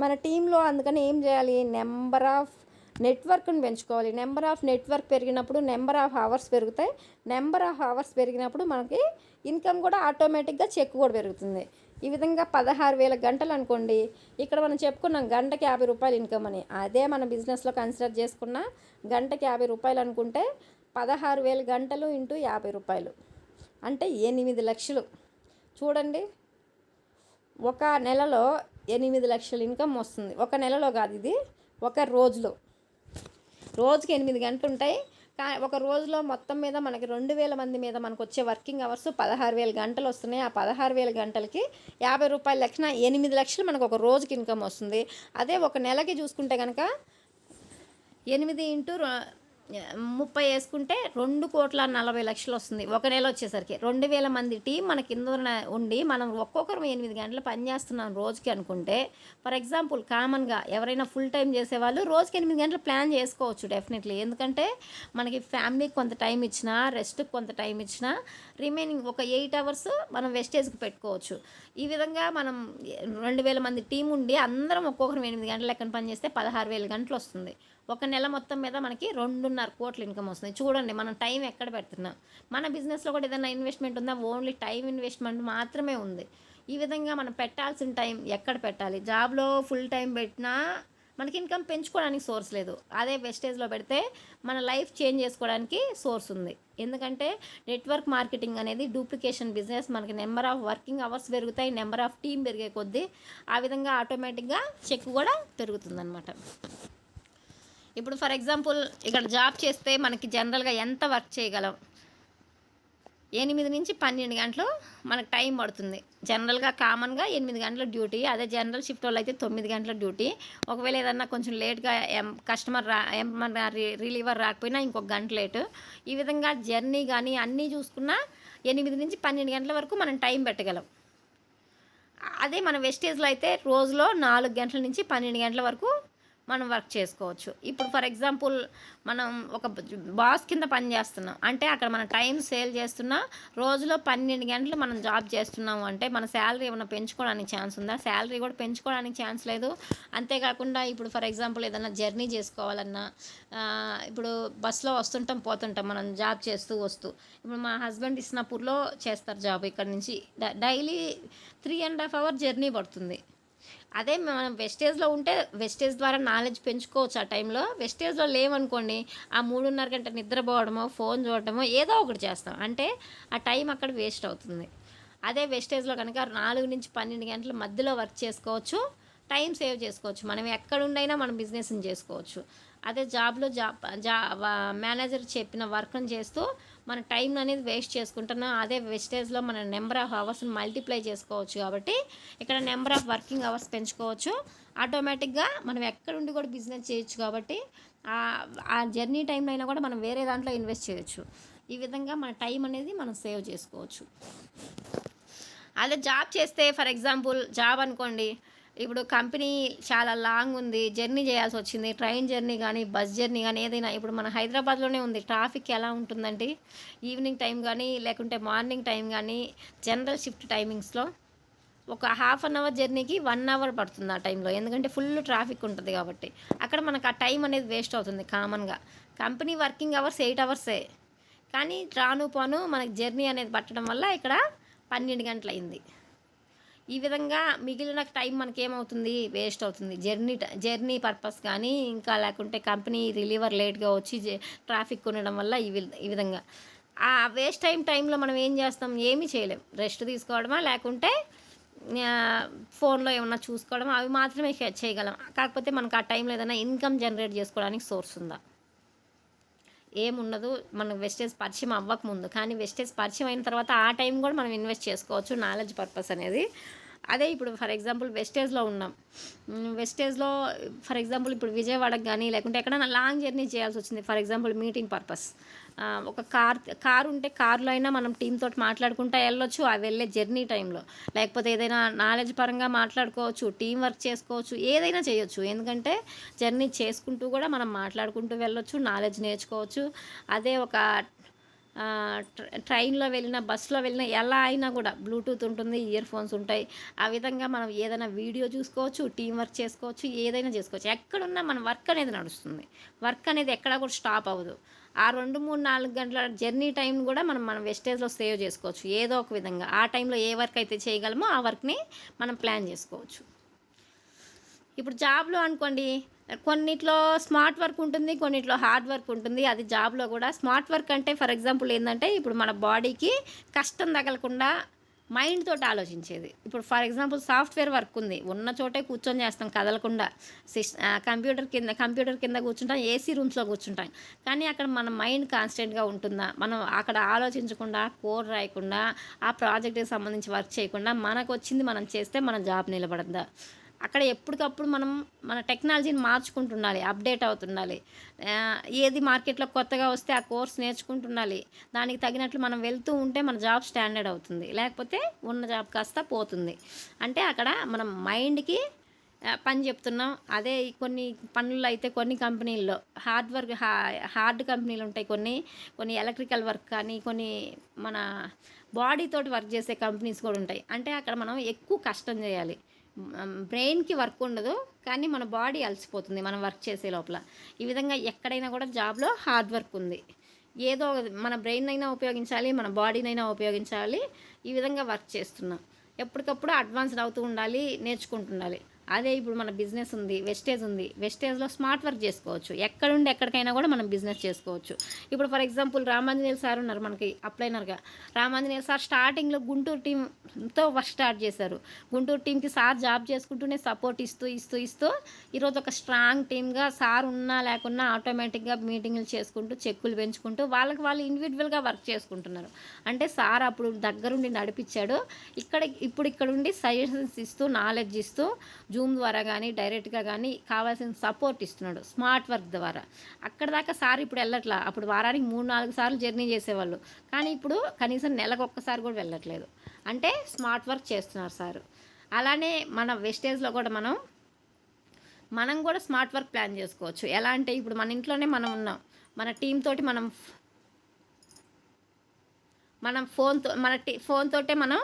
మన టీంలో అందుకని ఏం చేయాలి, నెంబర్ ఆఫ్ నెట్వర్క్ని పెంచుకోవాలి. నెంబర్ ఆఫ్ నెట్వర్క్ పెరిగినప్పుడు నెంబర్ ఆఫ్ అవర్స్ పెరుగుతాయి. నెంబర్ ఆఫ్ అవర్స్ పెరిగినప్పుడు మనకి ఇన్కమ్ కూడా ఆటోమేటిక్గా చెక్ కూడా పెరుగుతుంది. ఈ విధంగా 16,000 గంటలు అనుకోండి, ఇక్కడ మనం చెప్పుకున్నాం గంటకి 50 రూపాయలు ఇన్కమ్ అని. అదే మన బిజినెస్లో కన్సిడర్ చేసుకున్న గంటకి 50 రూపాయలు అనుకుంటే 16,000 గంటలు ఇంటూ 50 రూపాయలు అంటే 8 లక్షలు. చూడండి, ఒక నెలలో 8 లక్షల ఇన్కమ్ వస్తుంది. ఒక నెలలో కాదు, ఇది ఒక రోజులో. రోజుకి 8 గంటలు ఉంటాయి. ఒక రోజులో మొత్తం మీద మనకి 2,000 మంది మీద మనకు వచ్చే వర్కింగ్ అవర్స్ 16,000 గంటలు వస్తున్నాయి. ఆ 16,000 గంటలకి 50 రూపాయల లెక్కన 8 లక్షలు మనకు ఒక రోజుకి ఇన్కమ్ వస్తుంది. అదే ఒక నెలకి చూసుకుంటే కనుక 8 ఇంటూ 30 వేసుకుంటే 2,40,00,000 వస్తుంది. ఒక నెల వచ్చేసరికి 2,000 మంది టీం మన కింద ఉండి మనం ఒక్కొక్కరు 8 గంటలు పని చేస్తున్నాం రోజుకి అనుకుంటే, ఫర్ ఎగ్జాంపుల్ కామన్గా ఎవరైనా ఫుల్ టైం చేసేవాళ్ళు రోజుకి 8 గంటలు ప్లాన్ చేసుకోవచ్చు డెఫినెట్లీ. ఎందుకంటే మనకి ఫ్యామిలీకి కొంత టైం ఇచ్చినా, రెస్ట్కి కొంత టైం ఇచ్చినా, రిమైనింగ్ ఒక 8 అవర్స్ మనం వెస్టేజ్కి పెట్టుకోవచ్చు. ఈ విధంగా మనం 2,000 మంది టీం ఉండి అందరం ఒక్కొక్కరు 8 గంటల లెక్కన పని చేస్తే 16,000 గంటలు వస్తుంది. ఒక నెల మొత్తం మీద మనకి 2.5 కోట్ల ఇన్కమ్ వస్తుంది. చూడండి మనం టైం ఎక్కడ పెడుతున్నాం. మన బిజినెస్లో కూడా ఏదైనా ఇన్వెస్ట్మెంట్ ఉందా? ఓన్లీ టైం ఇన్వెస్ట్మెంట్ మాత్రమే ఉంది. ఈ విధంగా మనం పెట్టాల్సిన టైం ఎక్కడ పెట్టాలి? జాబ్లో ఫుల్ టైం పెట్టినా మనకి ఇన్కమ్ పెంచుకోవడానికి సోర్స్ లేదు. అదే వెస్టేజ్లో పెడితే మన లైఫ్ చేంజ్ చేసుకోవడానికి సోర్స్ ఉంది. ఎందుకంటే నెట్వర్క్ మార్కెటింగ్ అనేది డూప్లికేషన్ బిజినెస్. మనకి నెంబర్ ఆఫ్ వర్కింగ్ అవర్స్ పెరుగుతాయి, నెంబర్ ఆఫ్ టీం పెరిగే కొద్దీ ఆ విధంగా ఆటోమేటిక్గా చెక్ కూడా పెరుగుతుందన్నమాట. ఇప్పుడు ఫర్ ఎగ్జాంపుల్ ఇక్కడ జాబ్ చేస్తే మనకి జనరల్గా ఎంత వర్క్ చేయగలం? 8 నుంచి 12 గంటలు మనకు టైం పడుతుంది. జనరల్గా కామన్గా 8 గంటల డ్యూటీ. అదే జనరల్ షిఫ్ట్ వాళ్ళు అయితే 9 గంటల డ్యూటీ. ఒకవేళ ఏదన్నా కొంచెం లేట్గా కస్టమర్ రిలీవర్ రాకపోయినా ఇంకొక గంట లేటు. ఈ విధంగా జర్నీ కానీ అన్నీ చూసుకున్నా 8 నుంచి 12 గంటల వరకు మనం టైం పెట్టగలం. అదే మన వెస్టేజ్లో అయితే రోజులో 4 గంటల నుంచి 12 గంటల వరకు మనం వర్క్ చేసుకోవచ్చు. ఇప్పుడు ఫర్ ఎగ్జాంపుల్ మనం ఒక బాస్ కింద పని చేస్తున్నాం అంటే అక్కడ మన టైం సేల్ చేస్తున్నా, రోజులో 12 గంటలు మనం జాబ్ చేస్తున్నాము అంటే మన శాలరీ ఏమైనా పెంచుకోవడానికి ఛాన్స్ ఉందా? శాలరీ కూడా పెంచుకోవడానికి ఛాన్స్ లేదు. అంతేకాకుండా ఇప్పుడు ఫర్ ఎగ్జాంపుల్ ఏదైనా జర్నీ చేసుకోవాలన్నా, ఇప్పుడు బస్సులో వస్తుంటాం పోతుంటాం మనం జాబ్ చేస్తూ వస్తూ. ఇప్పుడు మా హస్బెండ్ ఇస్నాపూర్లో చేస్తారు జాబ్. ఇక్కడ నుంచి డైలీ 3.5 అవర్ జర్నీ పడుతుంది. అదే మనం వెస్టేజ్లో ఉంటే వెస్టేజ్ ద్వారా నాలెడ్జ్ పెంచుకోవచ్చు. ఆ టైంలో వెస్టేజ్లో లేవనుకోండి, ఆ 3.5 గంట నిద్రపోవడమో ఫోన్ చూడటమో ఏదో ఒకటి చేస్తాం అంటే ఆ టైం అక్కడ వేస్ట్ అవుతుంది. అదే వెస్టేజ్లో కనుక 4 నుంచి 12 గంటల మధ్యలో వర్క్ చేసుకోవచ్చు, టైం సేవ్ చేసుకోవచ్చు. మనం ఎక్కడుండైనా మనం బిజినెస్ని చేసుకోవచ్చు. అదే జాబ్లో మేనేజర్ చెప్పిన వర్క్ని చేస్తూ మన టైం అనేది వేస్ట్ చేసుకుంటున్నాం. అదే వెస్టేజ్లో మన నెంబర్ ఆఫ్ అవర్స్ని మల్టిప్లై చేసుకోవచ్చు. కాబట్టి ఇక్కడ నెంబర్ ఆఫ్ వర్కింగ్ అవర్స్ పెంచుకోవచ్చు. ఆటోమేటిక్గా మనం ఎక్కడుండి కూడా బిజినెస్ చేయొచ్చు. కాబట్టి ఆ జర్నీ టైంలో అయినా కూడా మనం వేరే దాంట్లో ఇన్వెస్ట్ చేయొచ్చు. ఈ విధంగా మన టైం అనేది మనం సేవ్ చేసుకోవచ్చు. అదే జాబ్ చేస్తే ఫర్ ఎగ్జాంపుల్ జాబ్ అనుకోండి, ఇప్పుడు కంపెనీ చాలా లాంగ్ ఉంది, జర్నీ చేయాల్సి వచ్చింది. ట్రైన్ జర్నీ కానీ బస్ జర్నీ కానీ ఏదైనా. ఇప్పుడు మన హైదరాబాద్లోనే ఉంది. ట్రాఫిక్ ఎలా ఉంటుందంటే ఈవినింగ్ టైం కానీ లేకుంటే మార్నింగ్ టైం కానీ జనరల్ షిఫ్ట్ టైమింగ్స్లో ఒక ½ అవర్ జర్నీకి 1 అవర్ పడుతుంది ఆ టైంలో. ఎందుకంటే ఫుల్ ట్రాఫిక్ ఉంటుంది కాబట్టి అక్కడ మనకు ఆ టైం అనేది వేస్ట్ అవుతుంది. కామన్గా కంపెనీ వర్కింగ్ అవర్స్ 8 అవర్సే, కానీ రాను పోను మనకి జర్నీ అనేది పట్టడం వల్ల ఇక్కడ 12 గంటలు అయింది. ఈ విధంగా మిగిలిన టైం మనకేమవుతుంది? వేస్ట్ అవుతుంది. జర్నీ పర్పస్ కానీ ఇంకా లేకుంటే కంపెనీ రిలీవర్ లేట్గా వచ్చి ట్రాఫిక్ ఉండడం వల్ల ఈ విధంగా ఆ వేస్ట్ టైంలో మనం ఏం చేస్తాం? ఏమీ చేయలేం. రెస్ట్ తీసుకోవడమా లేకుంటే ఫోన్లో ఏమన్నా చూసుకోవడం, అవి మాత్రమే చేయగలం. కాకపోతే మనకు ఆ టైంలో ఏదైనా ఇన్కమ్ జనరేట్ చేసుకోవడానికి సోర్స్ ఉందా? ఏముండదు. మనకు వెస్టేజ్ పరిచయం అవ్వకముందు. కానీ వెస్టేజ్ పరిచయం అయిన తర్వాత ఆ టైం కూడా మనం ఇన్వెస్ట్ చేసుకోవచ్చు, నాలెడ్జ్ పర్పస్ అనేది. అదే ఇప్పుడు ఫర్ ఎగ్జాంపుల్ వెస్టేజ్లో ఉన్నాం. వెస్టేజ్లో ఫర్ ఎగ్జాంపుల్ ఇప్పుడు విజయవాడకు కానీ లేకుంటే ఎక్కడైనా లాంగ్ జర్నీ చేయాల్సి వచ్చింది. For example meeting purpose. ఒక కారు ఉంటే కారులో అయినా మనం టీమ్ తోటి మాట్లాడుకుంటూ వెళ్ళొచ్చు ఆ వెళ్ళే జర్నీ టైంలో. లేకపోతే ఏదైనా నాలెడ్జ్ పరంగా మాట్లాడుకోవచ్చు, టీం వర్క్ చేసుకోవచ్చు, ఏదైనా చేయొచ్చు. ఎందుకంటే జర్నీ చేసుకుంటూ కూడా మనం మాట్లాడుకుంటూ వెళ్ళొచ్చు, నాలెడ్జ్ నేర్చుకోవచ్చు. అదే ఒక ట్రైన్లో వెళ్ళినా బస్సులో వెళ్ళినా ఎలా అయినా కూడా బ్లూటూత్ ఉంటుంది, ఇయర్ ఫోన్స్ ఉంటాయి. ఆ విధంగా మనం ఏదైనా వీడియో చూసుకోవచ్చు, టీం వర్క్ చేసుకోవచ్చు, ఏదైనా చేసుకోవచ్చు. ఎక్కడున్నా మన వర్క్ అనేది నడుస్తుంది. వర్క్ అనేది ఎక్కడా కూడా స్టాప్ అవ్వదు. ఆ 2, 3, 4 గంటల జర్నీ టైం కూడా మనం వెస్టేజ్లో సేవ్ చేసుకోవచ్చు ఏదో ఒక విధంగా. ఆ టైంలో ఏ వర్క్ అయితే చేయగలమో ఆ వర్క్ని మనం ప్లాన్ చేసుకోవచ్చు. ఇప్పుడు జాబ్లో అనుకోండి, కొన్నిట్లో స్మార్ట్ వర్క్ ఉంటుంది, కొన్నిట్లో హార్డ్ వర్క్ ఉంటుంది. అది జాబ్లో కూడా స్మార్ట్ వర్క్ అంటే ఫర్ ఎగ్జాంపుల్ ఏంటంటే ఇప్పుడు మన బాడీకి కష్టం తగలకుండా మైండ్ తోటి ఆలోచించేది. ఇప్పుడు ఫర్ ఎగ్జాంపుల్ సాఫ్ట్వేర్ వర్క్ ఉంది, ఉన్న చోటే కూర్చొని చేస్తాం కదలకుండా. కంప్యూటర్ కింద కూర్చుంటాం, ఏసీ రూమ్స్లో కూర్చుంటాం. కానీ అక్కడ మన మైండ్ కాన్స్టెంట్గా ఉంటుందా? మనం అక్కడ ఆలోచించకుండా, కోడ్ రాయకుండా, ఆ ప్రాజెక్ట్కి సంబంధించి వర్క్ చేయకుండా మనకు వచ్చింది మనం చేస్తే మన జాబ్ నిలబడద్దా? అక్కడ ఎప్పటికప్పుడు మనం మన టెక్నాలజీని మార్చుకుంటుండాలి, అప్డేట్ అవుతుండాలి. ఏది మార్కెట్లో కొత్తగా వస్తే ఆ కోర్స్ నేర్చుకుంటుండాలి. దానికి తగినట్లు మనం వెళ్తూ ఉంటే మన జాబ్ స్టాండర్డ్ అవుతుంది. లేకపోతే ఉన్న జాబ్ కాస్త పోతుంది. అంటే అక్కడ మనం మైండ్కి పని చెప్తున్నాం. అదే కొన్ని పనుల్లో అయితే కొన్ని కంపెనీల్లో హార్డ్ కంపెనీలు ఉంటాయి. కొన్ని ఎలక్ట్రికల్ వర్క్ కానీ కొన్ని మన బాడీతోటి వర్క్ చేసే కంపెనీస్ కూడా ఉంటాయి. అంటే అక్కడ మనం ఎక్కువ కష్టం చేయాలి. బ్రెయిన్కి వర్క్ ఉండదు, కానీ మన బాడీ అలసిపోతుంది మనం వర్క్ చేసే లోపల. ఈ విధంగా ఎక్కడైనా కూడా జాబ్లో హార్డ్ వర్క్ ఉంది. ఏదో మన బ్రెయిన్ అయినా ఉపయోగించాలి, మన బాడీనైనా ఉపయోగించాలి. ఈ విధంగా వర్క్ చేస్తున్నాం. ఎప్పటికప్పుడు అడ్వాన్స్డ్ అవుతూ ఉండాలి, నేర్చుకుంటుండాలి. అదే ఇప్పుడు మన బిజినెస్ ఉంది, వెస్టేజ్ ఉంది, వెస్టేజ్లో స్మార్ట్ వర్క్ చేసుకోవచ్చు. ఎక్కడుండి ఎక్కడికైనా కూడా మనం బిజినెస్ చేసుకోవచ్చు. ఇప్పుడు ఫర్ ఎగ్జాంపుల్ రామాంజనేయులు సార్ ఉన్నారు మనకి అప్లైనర్గా. రామాంజనేయులు సార్ స్టార్టింగ్లో గుంటూరు టీంతో వర్క్ స్టార్ట్ చేశారు. గుంటూరు టీంకి సార్ జాబ్ చేసుకుంటూనే సపోర్ట్ ఇస్తూ ఈరోజు ఒక స్ట్రాంగ్ టీమ్గా సార్ ఉన్నా లేకున్నా ఆటోమేటిక్గా మీటింగ్లు చేసుకుంటూ చెక్కులు పెంచుకుంటూ వాళ్ళకి వాళ్ళు ఇండివిజువల్గా వర్క్ చేసుకుంటున్నారు. అంటే సార్ అప్పుడు దగ్గరుండి నడిపించాడు. ఇప్పుడు ఇక్కడ ఉండి సజెషన్స్ ఇస్తూ నాలెడ్జ్ ఇస్తూ జూమ్ ద్వారా కానీ డైరెక్ట్గా కానీ కావాల్సిన సపోర్ట్ ఇస్తున్నాడు స్మార్ట్ వర్క్ ద్వారా. అక్కడ దాకా సార్ ఇప్పుడు వెళ్ళట్లా. అప్పుడు వారానికి 3-4 సార్లు జర్నీ చేసేవాళ్ళు, కానీ ఇప్పుడు కనీసం నెలకు ఒక్కసారి కూడా వెళ్ళట్లేదు. అంటే స్మార్ట్ వర్క్ చేస్తున్నారు సార్. అలానే మన వెస్టేజ్లో కూడా మనం కూడా స్మార్ట్ వర్క్ ప్లాన్ చేసుకోవచ్చు. ఎలా అంటే ఇప్పుడు మన ఇంట్లోనే మనం ఉన్నాం, మన టీం తోటి మనం ఫోన్ తోటే మనం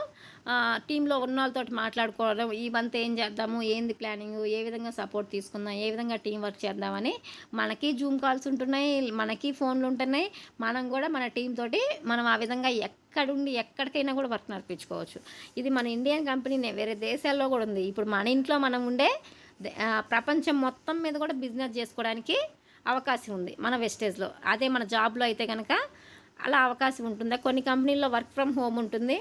టీంలో ఉన్న వాళ్ళతోటి మాట్లాడుకోవడం, ఈ మంత్ ఏం చేద్దాము, ఏంది ప్లానింగ్, ఏ విధంగా సపోర్ట్ తీసుకుందాం, ఏ విధంగా టీం వర్క్ చేద్దామని మనకి జూమ్ కాల్స్ ఉంటున్నాయి, మనకి ఫోన్లు ఉంటున్నాయి. మనం కూడా మన టీం తోటి మనం ఆ విధంగా ఎక్కడుండి ఎక్కడికైనా కూడా వర్క్ నడిపించుకోవచ్చు. ఇది మన ఇండియన్ కంపెనీనే, వేరే దేశాల్లో కూడా ఉంది. ఇప్పుడు మన ఇంట్లో మనం ఉండే ప్రపంచం మొత్తం మీద కూడా బిజినెస్ చేసుకోవడానికి అవకాశం ఉంది మన వెస్టేజ్లో. అదే మన జాబ్లో అయితే కనుక అలా అవకాశం ఉంటుందా? కొన్ని కంపెనీల్లో వర్క్ ఫ్రమ్ హోమ్ ఉంటుంది,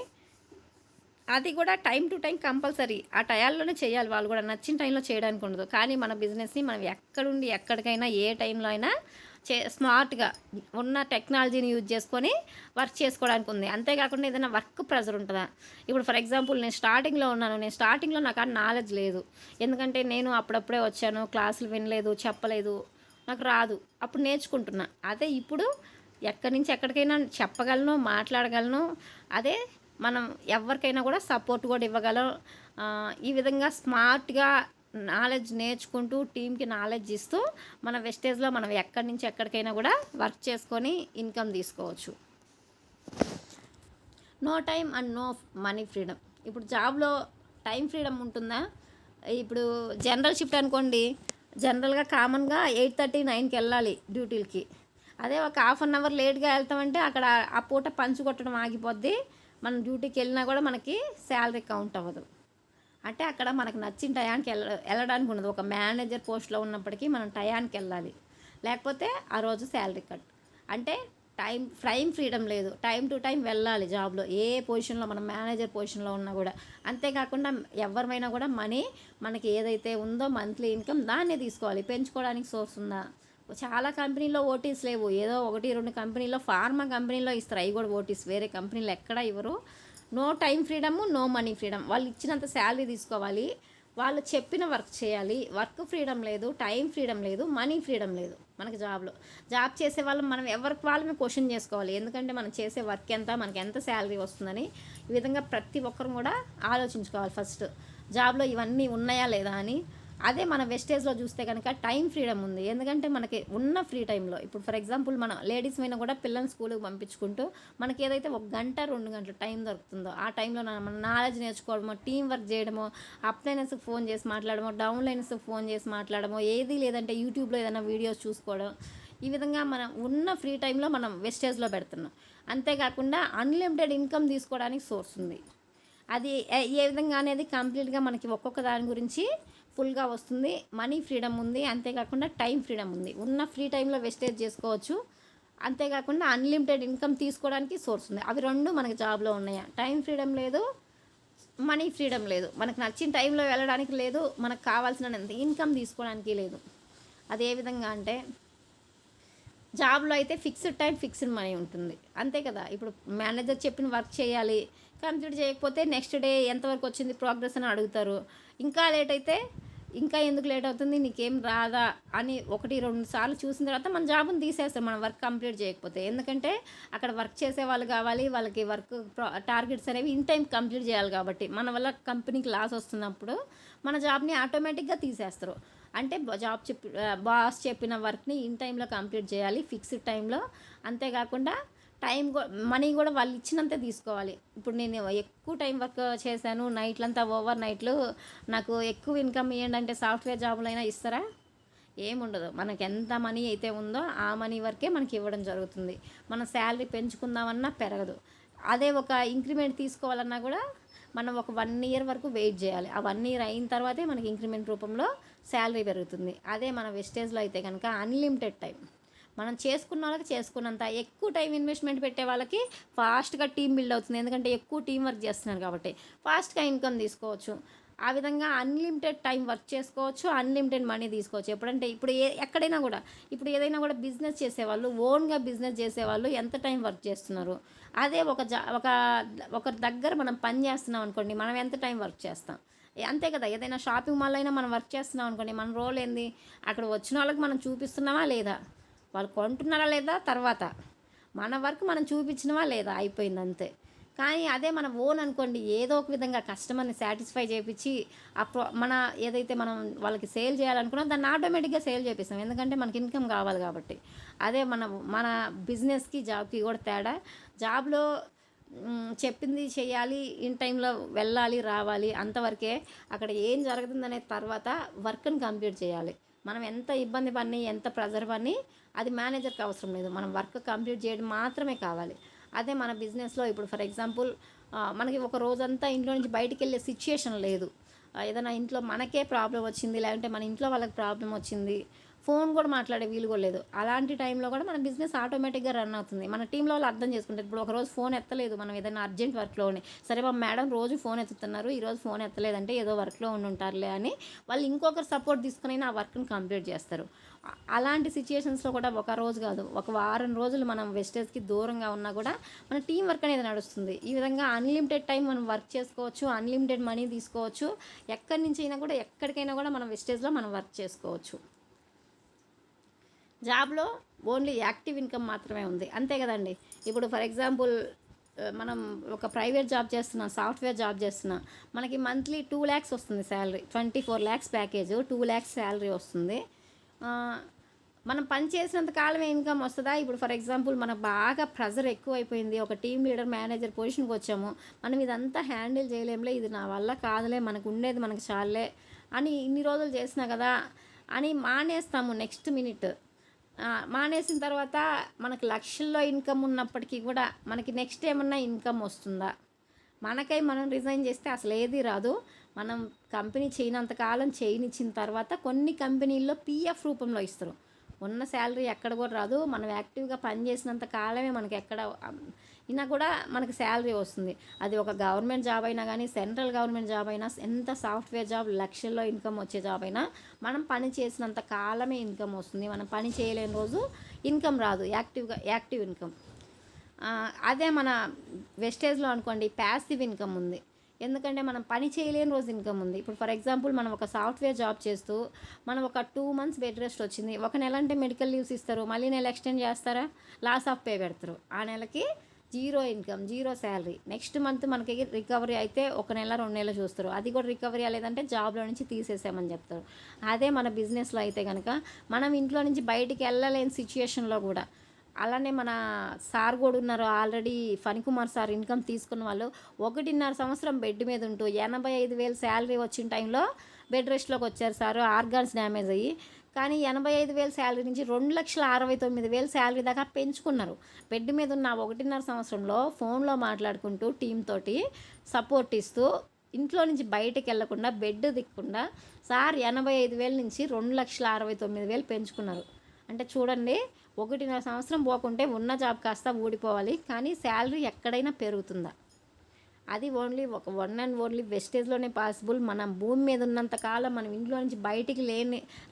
అది కూడా టైం టు టైం కంపల్సరీ ఆ టయాల్లోనే చేయాలి. వాళ్ళు కూడా నచ్చిన టైంలో చేయడానికి ఉండదు. కానీ మన బిజినెస్ని మనం ఎక్కడుండి ఎక్కడికైనా ఏ టైంలో అయినా స్మార్ట్గా ఉన్న టెక్నాలజీని యూజ్ చేసుకొని వర్క్ చేసుకోవడానికి ఉంది. అంతేకాకుండా ఏదైనా వర్క్ ప్రెజర్ ఉంటుందా? ఇప్పుడు ఫర్ ఎగ్జాంపుల్ నేను స్టార్టింగ్లో నాకు ఆ నాలెడ్జ్ లేదు. ఎందుకంటే నేను అప్పుడప్పుడే వచ్చాను, క్లాసులు వినలేదు, చెప్పలేదు, నాకు రాదు. అప్పుడు నేర్చుకుంటున్నా. అదే ఇప్పుడు ఎక్కడి నుంచి ఎక్కడికైనా చెప్పగలను, మాట్లాడగలను. అదే మనం ఎవరికైనా కూడా సపోర్ట్ కూడా ఇవ్వగలం. ఈ విధంగా స్మార్ట్గా నాలెడ్జ్ నేర్చుకుంటూ టీంకి నాలెడ్జ్ ఇస్తూ మన వెస్టేజ్లో మనం ఎక్కడి నుంచి ఎక్కడికైనా కూడా వర్క్ చేసుకొని ఇన్కమ్ తీసుకోవచ్చు. No time and no money freedom. ఇప్పుడు జాబ్లో టైం ఫ్రీడమ్ ఉంటుందా? ఇప్పుడు జనరల్ షిఫ్ట్ అనుకోండి, జనరల్గా కామన్గా 8:30-9కి వెళ్ళాలి డ్యూటీలకి. అదే ఒక హాఫ్ అన్ అవర్ లేట్గా వెళ్తామంటే అక్కడ ఆ పూట పంచు కొట్టడం ఆగిపోద్ది. మనం డ్యూటీకి వెళ్ళినా కూడా మనకి శాలరీ కౌంట్ అవ్వదు. అంటే అక్కడ మనకు నచ్చిన టయానికి వెళ్ళడానికి ఉండదు. ఒక మేనేజర్ పోస్ట్లో ఉన్నప్పటికీ మనం టయానికి వెళ్ళాలి, లేకపోతే ఆ రోజు శాలరీ కట్. అంటే టైం ఫ్రీడమ్ లేదు. టైం టు టైం వెళ్ళాలి జాబ్లో, ఏ పొజిషన్లో మనం మేనేజర్ పొజిషన్లో ఉన్నా కూడా. అంతేకాకుండా ఎవరిమైనా కూడా మనకి ఏదైతే ఉందో మంత్లీ ఇన్కమ్ దాన్నే తీసుకోవాలి. పెంచుకోవడానికి సోర్స్ ఉందా? చాలా కంపెనీల్లో ఓటీస్ లేవు. ఏదో 1-2 కంపెనీల్లో, ఫార్మా కంపెనీలో ఇస్తారు, అవి కూడా ఓటీస్. వేరే కంపెనీలు ఎక్కడా ఇవ్వరు. No time freedom, no money freedom. వాళ్ళు ఇచ్చినంత శాలరీ తీసుకోవాలి, వాళ్ళు చెప్పిన వర్క్ చేయాలి. వర్క్ ఫ్రీడమ్ లేదు, టైం ఫ్రీడమ్ లేదు, మనీ ఫ్రీడమ్ లేదు మనకి జాబ్లో. జాబ్ చేసే వాళ్ళు మనం ఎవరికి వాళ్ళమే క్వశ్చన్ చేసుకోవాలి. ఎందుకంటే మనం చేసే వర్క్ ఎంత, మనకి ఎంత శాలరీ వస్తుందని. ఈ విధంగా ప్రతి ఒక్కరు కూడా ఆలోచించుకోవాలి ఫస్ట్, జాబ్లో ఇవన్నీ ఉన్నాయా లేదా అని. అదే మన వెస్టేజ్లో చూస్తే కనుక టైం ఫ్రీడమ్ ఉంది. ఎందుకంటే మనకి ఉన్న ఫ్రీ టైంలో, ఇప్పుడు ఫర్ ఎగ్జాంపుల్ మన లేడీస్ అయినా కూడా పిల్లల్ని స్కూల్కి పంపించుకుంటూ మనకి ఏదైతే 1 గంట 2 గంటల టైం దొరుకుతుందో ఆ టైంలో మన నాలెడ్జ్ నేర్చుకోవడమో, టీం వర్క్ చేయడమో, అప్లైనర్స్కి ఫోన్ చేసి మాట్లాడమో, డౌన్లైనర్స్కి ఫోన్ చేసి మాట్లాడమో, ఏది లేదంటే యూట్యూబ్లో ఏదైనా వీడియోస్ చూసుకోవడం. ఈ విధంగా మనం ఉన్న ఫ్రీ టైంలో మనం వెస్టేజ్లో పెడుతున్నాం. అంతేకాకుండా అన్లిమిటెడ్ ఇన్కమ్ తీసుకోవడానికి సోర్స్ ఉంది. అది ఏ విధంగా అనేది కంప్లీట్గా మనకి ఒక్కొక్క దాని గురించి ఫుల్గా వస్తుంది. మనీ ఫ్రీడమ్ ఉంది, అంతేకాకుండా టైం ఫ్రీడమ్ ఉంది. ఉన్న ఫ్రీ టైంలో వెస్టేజ్ చేసుకోవచ్చు, అంతేకాకుండా అన్లిమిటెడ్ ఇన్కమ్ తీసుకోవడానికి సోర్స్ ఉంది. అవి 2 మనకి జాబ్లో ఉన్నాయా? టైం ఫ్రీడమ్ లేదు, మనీ ఫ్రీడమ్ లేదు. మనకు నచ్చిన టైంలో వెళ్ళడానికి లేదు, మనకు కావాల్సినంత ఇన్కమ్ తీసుకోవడానికి లేదు. అది ఏ విధంగా అంటే జాబ్లో అయితే ఫిక్స్డ్ టైం, ఫిక్స్డ్ మనీ ఉంటుంది, అంతే కదా. ఇప్పుడు మేనేజర్ చెప్పిన వర్క్ చేయాలి, కంప్లీట్ చేయకపోతే నెక్స్ట్ డే ఎంతవరకు వచ్చింది ప్రోగ్రెస్ అని అడుగుతారు. ఇంకా లేట్ అయితే ఇంకా ఎందుకు లేట్ అవుతుంది, నీకేం రాదా అని 1-2 సార్లు చూసిన తర్వాత మన జాబ్ని తీసేస్తారు మనం వర్క్ కంప్లీట్ చేయకపోతే. ఎందుకంటే అక్కడ వర్క్ చేసే వాళ్ళు కావాలి, వాళ్ళకి వర్క్ టార్గెట్స్ అనేవి ఇన్ టైం కంప్లీట్ చేయాలి. కాబట్టి మన వల్ల కంపెనీకి లాస్ వస్తున్నప్పుడు మన జాబ్ని ఆటోమేటిక్గా తీసేస్తారు. అంటే బాస్ చెప్పిన వర్క్ని ఇన్ టైంలో కంప్లీట్ చేయాలి, ఫిక్స్డ్ టైంలో. అంతేకాకుండా మనీ కూడా వాళ్ళు ఇచ్చినంతే తీసుకోవాలి. ఇప్పుడు నేను ఎక్కువ టైం వర్క్ చేశాను, నైట్లంతా ఓవర్ నైట్లు, నాకు ఎక్కువ ఇన్కమ్ ఇవ్వండి అంటే సాఫ్ట్వేర్ జాబులు అయినా ఇస్తారా? ఏముండదు. మనకి ఎంత మనీ అయితే ఉందో ఆ మనీ వరకే మనకి ఇవ్వడం జరుగుతుంది. మన శాలరీ పెంచుకుందామన్నా పెరగదు. అదే ఒక ఇంక్రిమెంట్ తీసుకోవాలన్నా కూడా మనం ఒక 1 ఇయర్ వరకు వెయిట్ చేయాలి. ఆ 1 ఇయర్ అయిన తర్వాతే మనకి ఇంక్రిమెంట్ రూపంలో శాలరీ పెరుగుతుంది. అదే మన వెస్టేజ్లో అయితే కనుక అన్లిమిటెడ్ టైం. మనం చేసుకున్న వాళ్ళకి చేసుకున్నంత, ఎక్కువ టైం ఇన్వెస్ట్మెంట్ పెట్టే వాళ్ళకి ఫాస్ట్గా టీం బిల్డ్ అవుతుంది. ఎందుకంటే ఎక్కువ టీం వర్క్ చేస్తున్నారు కాబట్టి ఫాస్ట్గా ఇన్కమ్ తీసుకోవచ్చు. ఆ విధంగా అన్లిమిటెడ్ టైం వర్క్ చేసుకోవచ్చు, అన్లిమిటెడ్ మనీ తీసుకోవచ్చు. ఎప్పుడంటే ఇప్పుడు ఎక్కడైనా కూడా, ఇప్పుడు ఏదైనా కూడా బిజినెస్ చేసేవాళ్ళు, ఓన్గా బిజినెస్ చేసేవాళ్ళు ఎంత టైం వర్క్ చేస్తున్నారు. అదే ఒక దగ్గర మనం పని చేస్తున్నాం అనుకోండి, మనం ఎంత టైం వర్క్ చేస్తాం. అంతే కదా. ఏదైనా షాపింగ్ మాల్ అయినా మనం వర్క్ చేస్తున్నాం అనుకోండి, మన రోల్ ఏంది, అక్కడ వచ్చిన వాళ్ళకి మనం చూపిస్తున్నామా లేదా, వాళ్ళు కొంటున్నారా లేదా తర్వాత, మన వర్క్ మనం చూపించినవా లేదా, అయిపోయింది అంతే. కానీ అదే మన ఓన్ అనుకోండి, ఏదో ఒక విధంగా కస్టమర్ని సాటిస్ఫై చేయించి మన ఏదైతే మనం వాళ్ళకి సేల్ చేయాలనుకున్నా దాన్ని ఆటోమేటిక్గా సేల్ చేపిస్తాం, ఎందుకంటే మనకి ఇన్కమ్ కావాలి కాబట్టి. అదే మన బిజినెస్కి జాబ్కి కూడా తేడా. జాబ్లో చెప్పింది చేయాలి, ఇన్ టైంలో వెళ్ళాలి రావాలి అంతవరకే. అక్కడ ఏం జరుగుతుందనే తర్వాత వర్క్ని కంప్లీట్ చేయాలి. మనం ఎంత ఇబ్బంది పని, ఎంత ప్రెజర్ పని, అది మేనేజర్కి అవసరం లేదు. మనం వర్క్ కంప్లీట్ చేయడం మాత్రమే కావాలి. అదే మన బిజినెస్లో ఇప్పుడు ఫర్ ఎగ్జాంపుల్ మనకి ఒక రోజంతా ఇంట్లో నుంచి బయటికి వెళ్ళే సిచ్యుయేషన్ లేదు. ఏదైనా ఇంట్లో మనకే ప్రాబ్లం వచ్చింది, లేదంటే మన ఇంట్లో వాళ్ళకి ప్రాబ్లం వచ్చింది, ఫోన్ కూడా మాట్లాడే వీలు కూడా లేదు. అలాంటి టైంలో కూడా మన బిజినెస్ ఆటోమేటిక్గా రన్ అవుతుంది. మన టీంలో వాళ్ళు అర్థం చేసుకుంటారు. ఇప్పుడు ఒకరోజు ఫోన్ ఎత్తలేదు, మనం ఏదైనా అర్జెంట్ వర్క్లోనే, సరే మా మేడం రోజు ఫోన్ ఎత్తుతున్నారు, ఈరోజు ఫోన్ ఎత్తలేదంటే ఏదో వర్క్లో ఉంటారులే అని వాళ్ళు ఇంకొకరు సపోర్ట్ తీసుకుని ఆ వర్క్ని కంప్లీట్ చేస్తారు. అలాంటి సిచ్యుయేషన్స్లో కూడా ఒక రోజు కాదు, ఒక వారం రోజులు మనం వెస్టేజ్కి దూరంగా ఉన్నా కూడా మన టీం వర్క్ అనేది నడుస్తుంది. ఈ విధంగా అన్లిమిటెడ్ టైం మనం వర్క్ చేసుకోవచ్చు, అన్లిమిటెడ్ మనీ తీసుకోవచ్చు. ఎక్కడి నుంచి అయినా కూడా, ఎక్కడికైనా కూడా మనం వెస్టేజ్లో మనం వర్క్ చేసుకోవచ్చు. జాబ్లో ఓన్లీ యాక్టివ్ ఇన్కమ్ మాత్రమే ఉంది, అంతే కదండి. ఇప్పుడు ఫర్ ఎగ్జాంపుల్ మనం ఒక ప్రైవేట్ జాబ్ చేస్తున్నాం, సాఫ్ట్వేర్ జాబ్ చేస్తున్నాం, మనకి మంత్లీ 2 lakhs వస్తుంది salary, 24 lakhs package, 2 lakhs salary వస్తుంది. మనం పని చేసినంత కాలమే ఇన్కమ్ వస్తుందా? ఇప్పుడు ఫర్ ఎగ్జాంపుల్ మనకు బాగా ప్రెజర్ ఎక్కువైపోయింది, ఒక టీమ్ లీడర్ మేనేజర్ పొజిషన్కి వచ్చాము, మనం ఇదంతా హ్యాండిల్ చేయలేంలే, ఇది నా వల్ల కాదులే, మనకు ఉండేది మనకు చాలే అని ఇన్ని రోజులు చేసినా కదా అని మానేస్తాము నెక్స్ట్ మినిట్. మానేసిన తర్వాత మనకు లక్షల్లో ఇన్కమ్ ఉన్నప్పటికీ కూడా మనకి నెక్స్ట్ ఏమన్నా ఇన్కమ్ వస్తుందా? మనకై మనం రిజైన్ చేస్తే అసలు ఏది రాదు. మనం కంపెనీ చేయనంతకాలం చేయనిచ్చిన తర్వాత కొన్ని కంపెనీల్లో పిఎఫ్ రూపంలో ఇస్తారు. ఉన్న శాలరీ ఎక్కడ కూడా రాదు. మనం యాక్టివ్గా పనిచేసినంత కాలమే మనకి ఎక్కడ అయినా కూడా మనకి శాలరీ వస్తుంది. అది ఒక గవర్నమెంట్ జాబ్ అయినా కానీ, సెంట్రల్ గవర్నమెంట్ జాబ్ అయినా, ఎంత సాఫ్ట్వేర్ జాబ్ లక్షల్లో ఇన్కమ్ వచ్చే జాబ్ అయినా మనం పని చేసినంత కాలమే ఇన్కమ్ వస్తుంది. మనం పని చేయలేని రోజు ఇన్కమ్ రాదు, యాక్టివ్ ఇన్కమ్. అదే మన వెస్టేజ్లో అనుకోండి ప్యాసివ్ ఇన్కమ్ ఉంది. ఎందుకంటే మనం పని చేయలేని రోజు ఇన్కమ్ ఉంది. ఇప్పుడు ఫర్ ఎగ్జాంపుల్ మనం ఒక సాఫ్ట్వేర్ జాబ్ చేస్తూ మనం ఒక 2 months బెడ్ రెస్ట్ వచ్చింది, ఒక నెల అంటే మెడికల్ లీవ్స్ ఇస్తారు, మళ్ళీ నెల ఎక్స్టెండ్ చేస్తారా, లాస్ ఆఫ్ పే పెడతారు. ఆ నెలకి 0 ఇన్కమ్, 0 శాలరీ. నెక్స్ట్ మంత్ మనకి రికవరీ అయితే 1 నెల 2 నెలలు చూస్తారు, అది కూడా రికవరీ అవ్వలేదంటే జాబ్లో నుంచి తీసేసామని చెప్తారు. అదే మన బిజినెస్లో అయితే కనుక మనం ఇంట్లో నుంచి బయటికి వెళ్ళలేని సిచ్యుయేషన్లో కూడా, అలానే మన సార్ కూడా ఉన్నారు ఆల్రెడీ, ఫణికుమార్ సార్, ఇన్కమ్ తీసుకున్న వాళ్ళు 1.5 సంవత్సరం బెడ్ మీద ఉంటూ 85,000 శాలరీ వచ్చిన టైంలో బెడ్ రెస్ట్లోకి వచ్చారు సార్, ఆర్గాన్స్ డ్యామేజ్ అయ్యి. కానీ 85,000 శాలరీ నుంచి 2,69,000 శాలరీ దాకా పెంచుకున్నారు. బెడ్ మీద ఉన్న 1.5 సంవత్సరంలో ఫోన్లో మాట్లాడుకుంటూ టీం తోటి సపోర్ట్ ఇస్తూ ఇంట్లో నుంచి బయటకు వెళ్లకుండా బెడ్ దిక్కుండా సార్ 85,000 నుంచి 2,69,000 పెంచుకున్నారు. అంటే చూడండి, 1.5 సంవత్సరం పోకుంటే ఉన్న జాబ్ కాస్త ఊడిపోవాలి, కానీ శాలరీ ఎక్కడైనా పెరుగుతుందా? అది ఓన్లీ ఒక వన్ అండ్ ఓన్లీ వెస్టేజ్లోనే పాసిబుల్. మనం భూమి మీద ఉన్నంతకాలం మనం ఇంట్లో నుంచి బయటికి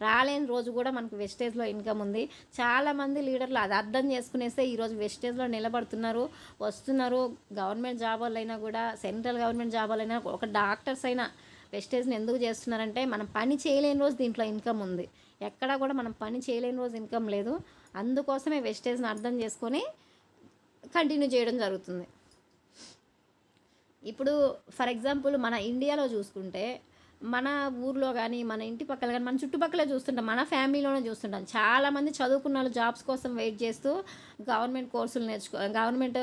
రాలేని రోజు కూడా మనకు వెస్టేజ్లో ఇన్కమ్ ఉంది. చాలామంది లీడర్లు అది అర్థం చేసుకునేస్తే ఈరోజు వెస్టేజ్లో నిలబడుతున్నారు, వస్తున్నారు. గవర్నమెంట్ జాబ్ వాళ్ళైనా కూడా, సెంట్రల్ గవర్నమెంట్ జాబ్ వాళ్ళైనా, ఒక డాక్టర్స్ అయినా వెస్టేజ్ని ఎందుకు చేస్తున్నారంటే మనం పని చేయలేని రోజు దీంట్లో ఇన్కమ్ ఉంది. ఎక్కడా కూడా మనం పని చేయలేని రోజు ఇన్కమ్ లేదు. అందుకోసమే వెస్టేజ్ని అర్థం చేసుకొని కంటిన్యూ చేయడం జరుగుతుంది. ఇప్పుడు ఫర్ ఎగ్జాంపుల్ మన ఇండియాలో చూసుకుంటే, మన ఊర్లో కానీ, మన ఇంటి పక్కల కానీ, మన చుట్టుపక్కల చూస్తుంటాం, మన ఫ్యామిలీలోనే చూస్తుంటాం. చాలామంది చదువుకున్న వాళ్ళు జాబ్స్ కోసం వెయిట్ చేస్తూ గవర్నమెంట్ కోర్సులు గవర్నమెంట్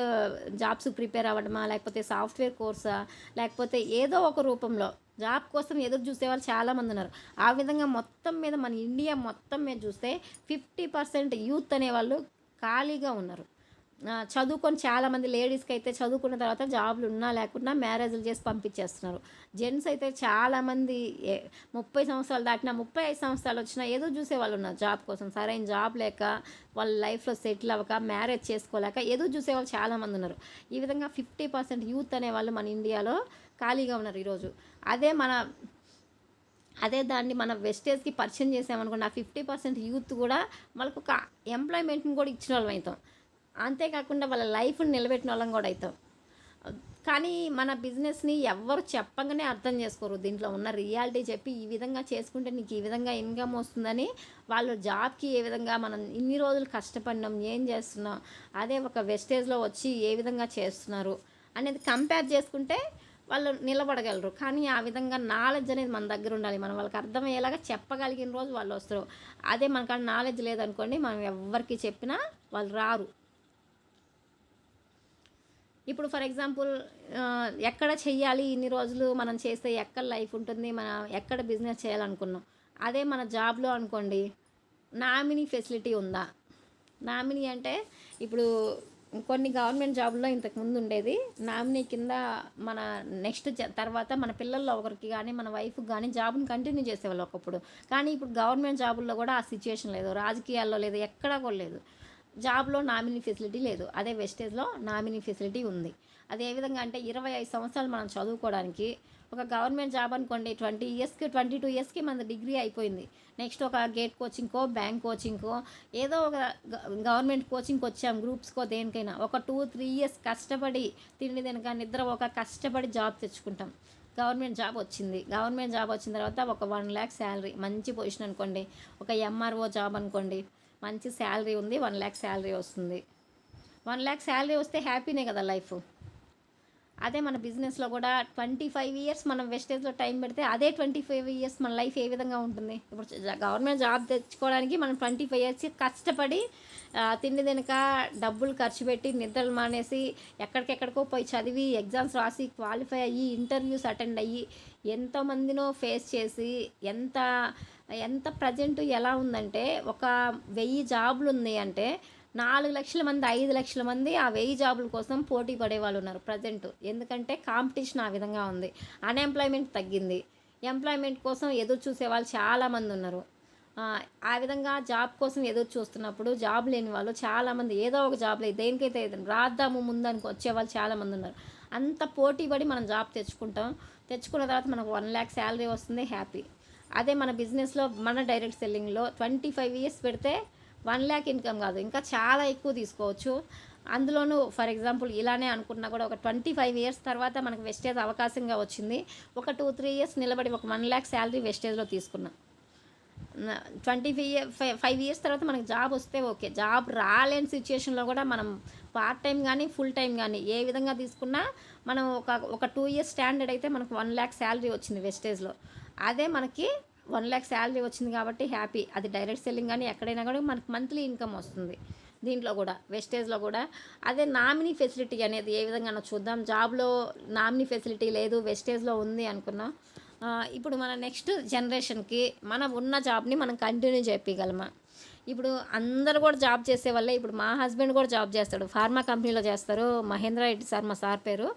జాబ్స్ ప్రిపేర్ అవ్వడమా, లేకపోతే సాఫ్ట్వేర్ కోర్సా, లేకపోతే ఏదో ఒక రూపంలో జాబ్ కోసం ఎదురు చూసేవాళ్ళు చాలామంది ఉన్నారు. ఆ విధంగా మొత్తం మీద మన ఇండియా మొత్తం మీద చూస్తే 50% యూత్ అనేవాళ్ళు ఖాళీగా ఉన్నారు. చదువుకొని చాలామంది లేడీస్కి అయితే చదువుకున్న తర్వాత జాబ్లు ఉన్నా లేకున్నా మ్యారేజ్లు చేసి పంపించేస్తున్నారు. జెంట్స్ అయితే చాలామంది 30 సంవత్సరాలు దాటినా 35 సంవత్సరాలు వచ్చినా ఏదో చూసేవాళ్ళు ఉన్నారు జాబ్ కోసం. సరైన జాబ్ లేక వాళ్ళ లైఫ్లో సెటిల్ అవ్వక మ్యారేజ్ చేసుకోలేక ఏదో చూసేవాళ్ళు చాలామంది ఉన్నారు. ఈ విధంగా 50% యూత్ అనేవాళ్ళు మన ఇండియాలో ఖాళీగా ఉన్నారు ఈరోజు. అదే మన అదే దాన్ని మన వెస్టేజ్కి పరిచయం చేసామనుకోండి, ఆ 50% యూత్ కూడా వాళ్ళకు ఒక ఎంప్లాయ్మెంట్ని కూడా ఇచ్చిన వాళ్ళం అవుతాం. అంతేకాకుండా వాళ్ళ లైఫ్ని నిలబెట్టిన వాళ్ళం కూడా అవుతాం. కానీ మన బిజినెస్ని ఎవ్వరు చెప్పంగానే అర్థం చేసుకోరు. దీంట్లో ఉన్న రియాలిటీ చెప్పి ఈ విధంగా చేసుకుంటే నీకు ఈ విధంగా ఇన్కమ్ వస్తుందని, వాళ్ళు జాబ్కి ఏ విధంగా మనం ఇన్ని రోజులు కష్టపడినాం, ఏం చేస్తున్నాం, అదే ఒక వెస్టేజ్లో వచ్చి ఏ విధంగా చేస్తున్నారు అనేది కంపేర్ చేసుకుంటే వాళ్ళు నిలబడగలరు. కానీ ఆ విధంగా నాలెడ్జ్ అనేది మన దగ్గర ఉండాలి. మనం వాళ్ళకి అర్థమయ్యేలాగా చెప్పగలిగిన రోజు వాళ్ళు వస్తారు. అదే మనకాడ నాలెడ్జ్ లేదనుకోండి, మనం ఎవరికి చెప్పినా వాళ్ళు రారు. ఇప్పుడు ఫర్ ఎగ్జాంపుల్ ఎక్కడ చెయ్యాలి, ఇన్ని రోజులు మనం చేస్తే ఎక్కడ లైఫ్ ఉంటుంది, మనం ఎక్కడ బిజినెస్ చేయాలనుకున్నాం. అదే మన జాబ్లో అనుకోండి, నామినీ ఫెసిలిటీ ఉందా? నామినీ అంటే ఇప్పుడు కొన్ని గవర్నమెంట్ జాబ్లో ఇంతకుముందు ఉండేది, నామినీ కింద మన నెక్స్ట్ తర్వాత మన పిల్లల్లో ఒకరికి కానీ మన వైఫ్కి కానీ జాబ్ని కంటిన్యూ చేసేవాళ్ళు ఒకప్పుడు. కానీ ఇప్పుడు గవర్నమెంట్ జాబుల్లో కూడా ఆ సిచ్యువేషన్ లేదు, రాజకీయాల్లో లేదు, ఎక్కడా కూడా లేదు. జాబ్లో నామినీ ఫెసిలిటీ లేదు. అదే వెస్టేజ్లో నామినీ ఫెసిలిటీ ఉంది. అది ఏ విధంగా అంటే 25 సంవత్సరాలు మనం చదువుకోవడానికి, ఒక గవర్నమెంట్ జాబ్ అనుకోండి 20 ఇయర్స్కి 22 ఇయర్స్కి మన డిగ్రీ అయిపోయింది. నెక్స్ట్ ఒక గేట్ కోచింగ్కో, బ్యాంక్ కోచింగ్కో, ఏదో ఒక గవర్నమెంట్ కోచింగ్కి వచ్చాం, గ్రూప్స్కో, దేనికైనా ఒక 2-3 ఇయర్స్ కష్టపడి తిండి తినక నిద్ర ఒక కష్టపడి జాబ్ తెచ్చుకుంటాం. గవర్నమెంట్ జాబ్ వచ్చింది. గవర్నమెంట్ జాబ్ వచ్చిన తర్వాత ఒక 1 lakh శాలరీ, మంచి పొజిషన్ అనుకోండి. ఒక ఎంఆర్ఓ జాబ్ అనుకోండి, మంచి శాలరీ ఉంది, 1 lakh శాలరీ వస్తుంది. 1 lakh శాలరీ వస్తే హ్యాపీనే కదా లైఫ్. అదే మన బిజినెస్లో కూడా 25 ఇయర్స్ మనం వెస్టేజ్లో టైం పెడితే అదే 25 ఇయర్స్ మన లైఫ్ ఏ విధంగా ఉంటుంది? ఇప్పుడు గవర్నమెంట్ జాబ్ తెచ్చుకోవడానికి మనం 25 ఇయర్స్ కష్టపడి తిండి తినక డబ్బులు ఖర్చు పెట్టి నిద్రలు మానేసి ఎక్కడికెక్కడికో పోయి చదివి ఎగ్జామ్స్ రాసి క్వాలిఫై అయ్యి ఇంటర్వ్యూస్ అటెండ్ అయ్యి ఎంతోమందినో ఫేస్ చేసి ఎంత ఎంత ప్రజెంట్ ఎలా ఉందంటే, ఒక 1000 జాబులు ఉంది అంటే 4 లక్షల మంది 5 లక్షల మంది ఆ 1000 జాబుల కోసం పోటీ పడే వాళ్ళు ఉన్నారు ప్రజెంట్. ఎందుకంటే కాంపిటీషన్ ఆ విధంగా ఉంది. అన్ఎంప్లాయ్మెంట్ తగ్గింది. ఎంప్లాయ్మెంట్ కోసం ఎదురు చూసే వాళ్ళు చాలామంది ఉన్నారు. ఆ విధంగా జాబ్ కోసం ఎదురు చూస్తున్నప్పుడు జాబ్ లేని వాళ్ళు చాలామంది ఏదో ఒక జాబ్ లేదు, దేనికైతే రాద్దాము ముందానికి వచ్చేవాళ్ళు చాలామంది ఉన్నారు. అంత పోటీ పడి మనం జాబ్ తెచ్చుకున్న తర్వాత మనకు 1 lakh శాలరీ వస్తుంది, హ్యాపీ. అదే మన బిజినెస్లో మన డైరెక్ట్ సెల్లింగ్లో 25 ఇయర్స్ పెడితే 1 lakh ఇన్కమ్ కాదు, ఇంకా చాలా ఎక్కువ తీసుకోవచ్చు. అందులోనూ ఫర్ ఎగ్జాంపుల్ ఇలానే అనుకున్నా కూడా ఒక 25 ఇయర్స్ తర్వాత మనకు వెస్టేజ్ అవకాశంగా వచ్చింది. ఒక 2-3 ఇయర్స్ నిలబడి ఒక 1 lakh శాలరీ వెస్టేజ్లో తీసుకున్నాం. 5 ఇయర్స్ తర్వాత మనకు జాబ్ వస్తే ఓకే. జాబ్ రాలేని సిచ్యుయేషన్లో కూడా మనం పార్ట్ టైం కానీ ఫుల్ టైం కానీ ఏ విధంగా తీసుకున్నా మనం ఒక 2 ఇయర్స్ స్టాండర్డ్ అయితే మనకు 1 lakh శాలరీ వచ్చింది వెస్టేజ్లో. అదే మనకి 1 lakh శాలరీ వచ్చింది కాబట్టి హ్యాపీ. అది డైరెక్ట్ సెల్లింగ్ కానీ ఎక్కడైనా కూడా మనకు మంత్లీ ఇన్కమ్ వస్తుంది. దీంట్లో కూడా వెస్టేజ్లో కూడా అదే నామినీ ఫెసిలిటీ అనేది ఏ విధంగా చూద్దాం. జాబ్లో నామినీ ఫెసిలిటీ లేదు, వెస్టేజ్లో ఉంది అనుకున్నాం. ఇప్పుడు మన నెక్స్ట్ జనరేషన్కి మనం ఉన్న జాబ్ని మనం కంటిన్యూ చేయగలమా? ఇప్పుడు అందరూ కూడా జాబ్ చేసే వాళ్ళే. ఇప్పుడు మా హస్బెండ్ కూడా జాబ్ చేస్తాడు, ఫార్మా కంపెనీలో చేస్తారు. మహేంద్ర రెడ్డి సార్ మా సార్ పేరు.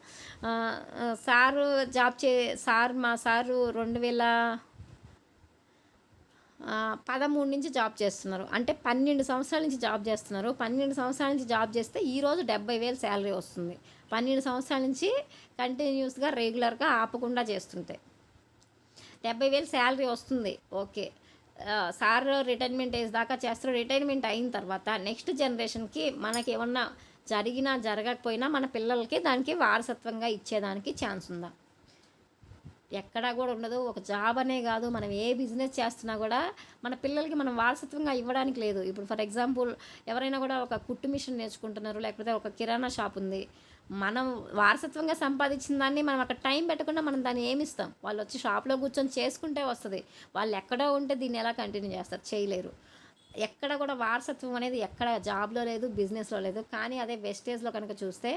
సారు మా సారు 2013 నుంచి జాబ్ చేస్తున్నారు. అంటే 12 సంవత్సరాల నుంచి జాబ్ చేస్తున్నారు. 12 సంవత్సరాల నుంచి జాబ్ చేస్తే ఈరోజు 70,000 శాలరీ వస్తుంది. 12 సంవత్సరాల నుంచి కంటిన్యూస్గా రెగ్యులర్గా ఆపకుండా చేస్తుంటే 70,000 శాలరీ వస్తుంది. ఓకే, సార్ రిటైర్మెంట్ ఏజ్ దాకా చేస్తారు. రిటైర్మెంట్ అయిన తర్వాత నెక్స్ట్ జనరేషన్కి మనకి ఏమన్నా జరిగినా జరగకపోయినా మన పిల్లలకి దానికి వారసత్వంగా ఇచ్చేదానికి ఛాన్స్ ఉందా? ఎక్కడా కూడా ఉండదు. ఒక జాబ్ అనే కాదు, మనం ఏ బిజినెస్ చేస్తున్నా కూడా మన పిల్లలకి మనం వారసత్వంగా ఇవ్వడానికి లేదు. ఇప్పుడు ఫర్ ఎగ్జాంపుల్ ఎవరైనా కూడా ఒక కుట్టు మిషన్ నేర్చుకుంటున్నారు, లేకపోతే ఒక కిరాణా షాప్ ఉంది. మనం వారసత్వంగా సంపాదించిన దాన్ని మనం అక్కడ టైం పెట్టకుండా మనం దాన్ని ఏమిస్తాం? వాళ్ళు వచ్చి షాప్లో కూర్చొని చేసుకుంటే వస్తుంది. వాళ్ళు ఎక్కడో ఉంటే దీన్ని ఎలా కంటిన్యూ చేస్తారు? చేయలేరు. ఎక్కడ కూడా వారసత్వం అనేది ఎక్కడ జాబ్లో లేదు, బిజినెస్లో లేదు. కానీ అదే వెస్టేజ్లో కనుక చూస్తే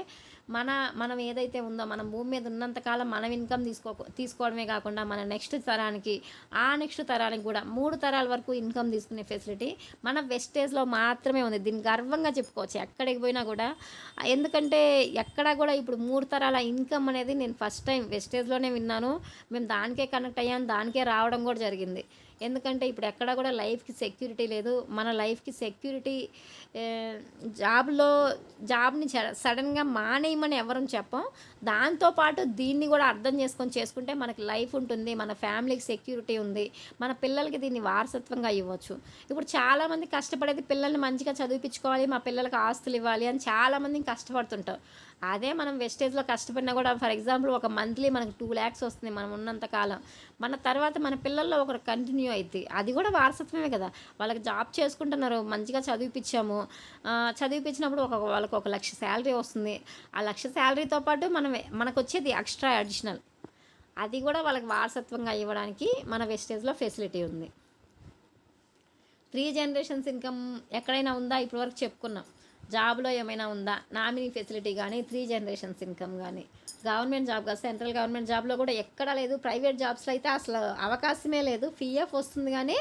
మనం ఏదైతే ఉందో మనం భూమి మీద ఉన్నంతకాలం మనం ఇన్కమ్ తీసుకోవడమే కాకుండా మన నెక్స్ట్ తరానికి నెక్స్ట్ తరానికి కూడా 3 తరాల వరకు ఇన్కమ్ తీసుకునే ఫెసిలిటీ మన వెస్టేజ్లో మాత్రమే ఉంది. దీన్ని గర్వంగా చెప్పుకోవచ్చు ఎక్కడికి పోయినా కూడా. ఎందుకంటే ఎక్కడ కూడా ఇప్పుడు 3 తరాల ఇన్కమ్ అనేది నేను ఫస్ట్ టైం వెస్టేజ్లోనే విన్నాను. మేము దానికే కనెక్ట్ అయ్యాం, దానికే రావడం కూడా జరిగింది. ఎందుకంటే ఇప్పుడు ఎక్కడ కూడా లైఫ్కి సెక్యూరిటీ లేదు. మన లైఫ్కి సెక్యూరిటీ జాబ్ని సడన్గా మానేయమని ఎవరు చెప్పం. దాంతోపాటు దీన్ని కూడా అర్థం చేసుకుంటే మనకి లైఫ్ ఉంటుంది, మన ఫ్యామిలీకి సెక్యూరిటీ ఉంది, మన పిల్లలకి దీన్ని వారసత్వంగా ఇవ్వచ్చు. ఇప్పుడు చాలామంది కష్టపడేది పిల్లల్ని మంచిగా చదివించుకోవాలి, మా పిల్లలకి ఆస్తులు ఇవ్వాలి అని చాలామంది కష్టపడుతుంటారు. అదే మనం వెస్టేజ్లో కష్టపడినా కూడా ఫర్ ఎగ్జాంపుల్ ఒక మంత్లీ మనకు 2 lakhs వస్తుంది మనం ఉన్నంత కాలం. మన తర్వాత మన పిల్లల్లో ఒకరు కంటిన్యూ అవుద్ది, అది కూడా వారసత్వమే కదా. వాళ్ళకి జాబ్ చేసుకుంటున్నారు, మంచిగా చదివిపించినప్పుడు వాళ్ళకి 1 లక్ష శాలరీ వస్తుంది. ఆ 1 లక్ష శాలరీతో పాటు మనకు వచ్చేది ఎక్స్ట్రా అడిషనల్, అది కూడా వాళ్ళకి వారసత్వంగా ఇవ్వడానికి మన వెస్టేజ్లో ఫెసిలిటీ ఉంది. 3 generations ఇన్కమ్ ఎక్కడైనా ఉందా? ఇప్పటివరకు చెప్పుకున్నాం. జాబ్లో ఏమైనా ఉందా? నామినీ ఫెసిలిటీ కానీ 3 generations ఇన్కమ్ కానీ. గవర్నమెంట్ జాబ్ కాదు, సెంట్రల్ గవర్నమెంట్ జాబ్లో కూడా ఎక్కడా లేదు. ప్రైవేట్ జాబ్స్లో అయితే అసలు అవకాశమే లేదు. పిఎఫ్ వస్తుంది కానీ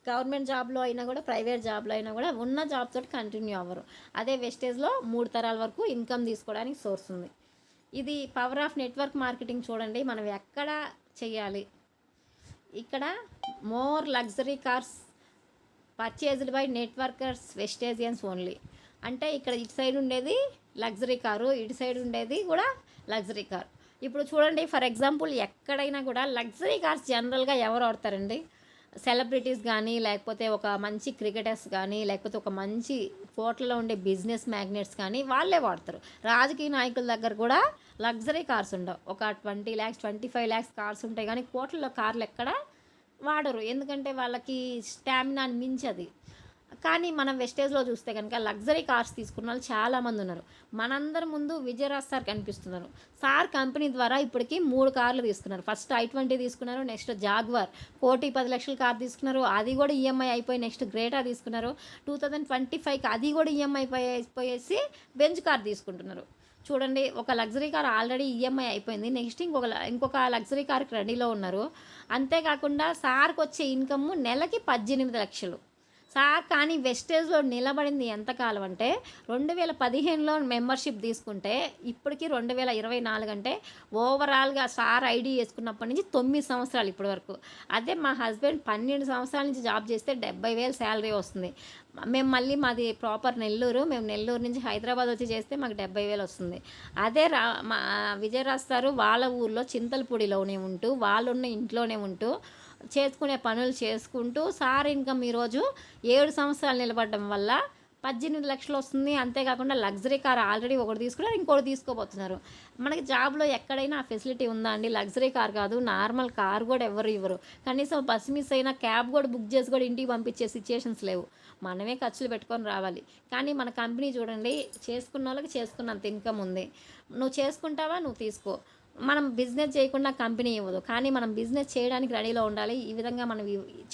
గవర్నమెంట్ జాబ్లో అయినా కూడా ప్రైవేట్ జాబ్లో అయినా కూడా ఉన్న జాబ్ తోటి కంటిన్యూ అవ్వరు. అదే వెస్టేజ్లో 3 తరాల వరకు ఇన్కమ్ తీసుకోవడానికి సోర్స్ ఉంది. ఇది పవర్ ఆఫ్ నెట్వర్క్ మార్కెటింగ్. చూడండి మనం ఎక్కడ చేయాలి. ఇక్కడ more luxury cars purchased by networkers Vestigians only. అంటే ఇక్కడ ఇటు సైడ్ ఉండేది లగ్జరీ కారు, ఇటు సైడ్ ఉండేది కూడా లగ్జరీ కార్. ఇప్పుడు చూడండి ఫర్ ఎగ్జాంపుల్ ఎక్కడైనా కూడా లగ్జరీ కార్స్ జనరల్గా ఎవరు వాడతారండి? సెలబ్రిటీస్ కానీ, లేకపోతే ఒక మంచి క్రికెటర్స్ కానీ, లేకపోతే ఒక మంచి కోట్లలో ఉండే బిజినెస్ మ్యాగ్నెట్స్ కానీ వాళ్ళే వాడతారు. రాజకీయ నాయకుల దగ్గర కూడా లగ్జరీ కార్స్ ఉండవు. ఒక 20 lakhs 25 lakhs కార్స్ ఉంటాయి కానీ కోట్లలో కార్లు ఎక్కడ వాడరు. ఎందుకంటే వాళ్ళకి స్టామినాని మించది. కానీ మనం వెస్టేజ్లో చూస్తే కనుక లగ్జరీ కార్స్ తీసుకున్న వాళ్ళు చాలామంది ఉన్నారు. మనందరి ముందు విజయరాజ్ సార్ కనిపిస్తున్నారు. సార్ కంపెనీ ద్వారా ఇప్పటికీ 3 కార్లు తీసుకున్నారు. ఫస్ట్ I-20 తీసుకున్నారు, నెక్స్ట్ జాగ్వార్ 1,10,00,000 కార్ తీసుకున్నారు, అది కూడా ఈఎంఐ అయిపోయి నెక్స్ట్ గ్రేటా తీసుకున్నారు. 2025కి అది కూడా ఈఎంఐ అయిపోయేసి బెంజ్ కార్ తీసుకుంటున్నారు. చూడండి ఒక లగ్జరీ కార్ ఆల్రెడీ ఈఎంఐ అయిపోయింది, నెక్స్ట్ ఇంకొక లగ్జరీ కార్కి రెడీలో ఉన్నారు. అంతేకాకుండా సార్కి వచ్చే ఇన్కమ్ నెలకి 18 లక్షలు సార్. కానీ వెస్టేజ్లో నిలబడింది ఎంతకాలం అంటే 2015లో మెంబర్షిప్ తీసుకుంటే ఇప్పటికీ 2024 అంటే ఓవరాల్గా సార్ ఐడి వేసుకున్నప్పటి నుంచి 9 సంవత్సరాలు ఇప్పటి వరకు. అదే మా హస్బెండ్ 12 సంవత్సరాల నుంచి జాబ్ చేస్తే 70,000 శాలరీ వస్తుంది. మాది ప్రాపర్ నెల్లూరు, మేము నెల్లూరు నుంచి హైదరాబాద్ వచ్చి చేస్తే మాకు 70,000 వస్తుంది. అదే మా విజయరాజ్ సారు వాళ్ళ ఊర్లో చింతలపూడిలోనే ఉంటూ వాళ్ళున్న ఇంట్లోనే ఉంటూ చేసుకునే పనులు చేసుకుంటూ సార్ ఇన్కమ్ ఈరోజు 7 సంవత్సరాలు నిలబడడం వల్ల 18 లక్షలు వస్తుంది. అంతేకాకుండా లగ్జరీ కార్ ఆల్రెడీ ఒకటి తీసుకున్నారు, ఇంకోటి తీసుకోబోతున్నారు. మనకి జాబ్లో ఎక్కడైనా ఆ ఫెసిలిటీ ఉందా అండి? లగ్జరీ కార్ కాదు, నార్మల్ కార్ కూడా ఎవరు ఇవ్వరు. కనీసం బస్ మిస్ అయినా క్యాబ్ కూడా బుక్ చేసి కూడా ఇంటికి పంపించే సిచ్యుయేషన్స్ లేవు. మనమే ఖర్చులు పెట్టుకొని రావాలి. కానీ మన కంపెనీ చూడండి, చేసుకున్న వాళ్ళకి చేసుకున్నంత ఇన్కమ్ ఉంది. నువ్వు చేసుకుంటావా? నువ్వు తీసుకో. మనం బిజినెస్ చేయకుండా కంపెనీ ఇవ్వదు, కానీ మనం బిజినెస్ చేయడానికి రెడీలో ఉండాలి. ఈ విధంగా మనం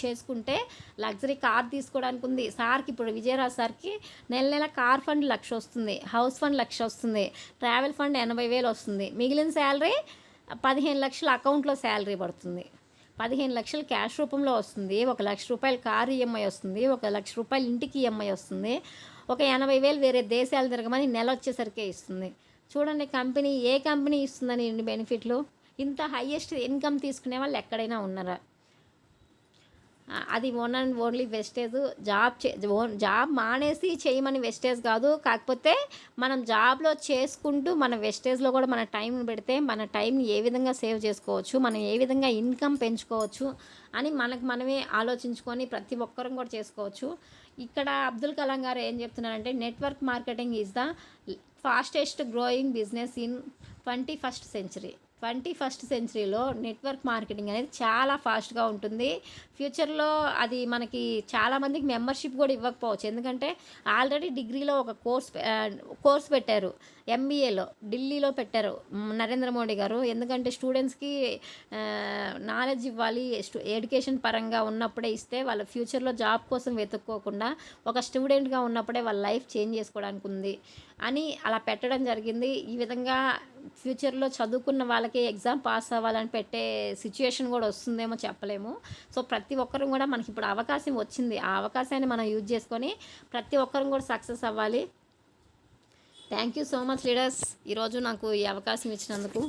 చేసుకుంటే లగ్జరీ కార్ తీసుకోవడానికి ఉంది. సార్కి ఇప్పుడు విజయరాజ్ సార్కి నెల కార్ ఫండ్ 1,00,000 వస్తుంది, హౌస్ ఫండ్ 1,00,000 వస్తుంది, ట్రావెల్ ఫండ్ 80,000 వస్తుంది. మిగిలిన శాలరీ 15 లక్షలు అకౌంట్లో శాలరీ పడుతుంది. 15 లక్షలు క్యాష్ రూపంలో వస్తుంది. 1,00,000 రూపాయలు కారు ఈఎంఐ వస్తుంది, 1,00,000 రూపాయలు ఇంటికి ఈఎంఐ వస్తుంది, ఒక 80,000 వేరే దేశాలు తిరగమని నెల వచ్చేసరికే ఇస్తుంది. చూడండి ఏ కంపెనీ ఇస్తుందని ఇన్ని బెనిఫిట్లు. ఇంత హైయెస్ట్ ఇన్కమ్ తీసుకునే వాళ్ళు ఎక్కడైనా ఉన్నారా? అది own and only wastage. Job మానేసి చేయమని వెస్టేజ్ కాదు. కాకపోతే మనం జాబ్లో చేసుకుంటూ మన వెస్టేజ్లో కూడా మన టైంని పెడితే మన టైంని ఏ విధంగా సేవ్ చేసుకోవచ్చు, మనం ఏ విధంగా ఇన్కమ్ పెంచుకోవచ్చు అని మనమే ఆలోచించుకొని ప్రతి ఒక్కరం కూడా చేసుకోవచ్చు. ఇక్కడ అబ్దుల్ కలాం గారు ఏం చెప్తున్నారంటే network marketing is the fastest growing business in 21st century. సెంచరీలో నెట్వర్క్ మార్కెటింగ్ అనేది చాలా ఫాస్ట్గా ఉంటుంది. ఫ్యూచర్లో అది మనకి చాలామందికి మెంబర్షిప్ కూడా ఇవ్వకపోవచ్చు. ఎందుకంటే ఆల్రెడీ డిగ్రీలో ఒక కోర్స్ పెట్టారు, ఎంబీఏలో ఢిల్లీలో పెట్టారు నరేంద్ర మోడీ గారు. ఎందుకంటే స్టూడెంట్స్కి నాలెడ్జ్ ఇవ్వాలి, ఎడ్యుకేషన్ పరంగా ఉన్నప్పుడే ఇస్తే వాళ్ళ ఫ్యూచర్లో జాబ్ కోసం వెతుక్కోకుండా ఒక స్టూడెంట్గా ఉన్నప్పుడే వాళ్ళ లైఫ్ చేంజ్ చేసుకోవడానికి ఉంది అని అలా పెట్టడం జరిగింది. ఈ విధంగా ఫ్యూచర్లో చదువుకున్న వాళ్ళకి ఎగ్జామ్ పాస్ అవ్వాలని పెట్టే సిచ్యుయేషన్ కూడా వస్తుందేమో చెప్పలేము. సో ప్రతి ఒక్కరు కూడా మనకి ఇప్పుడు అవకాశం వచ్చింది, ఆ అవకాశాన్ని మనం యూజ్ చేసుకొని ప్రతి ఒక్కరు కూడా సక్సెస్ అవ్వాలి. Thank you so much leaders, ఈరోజు నాకు ఈ అవకాశం ఇచ్చినందుకు.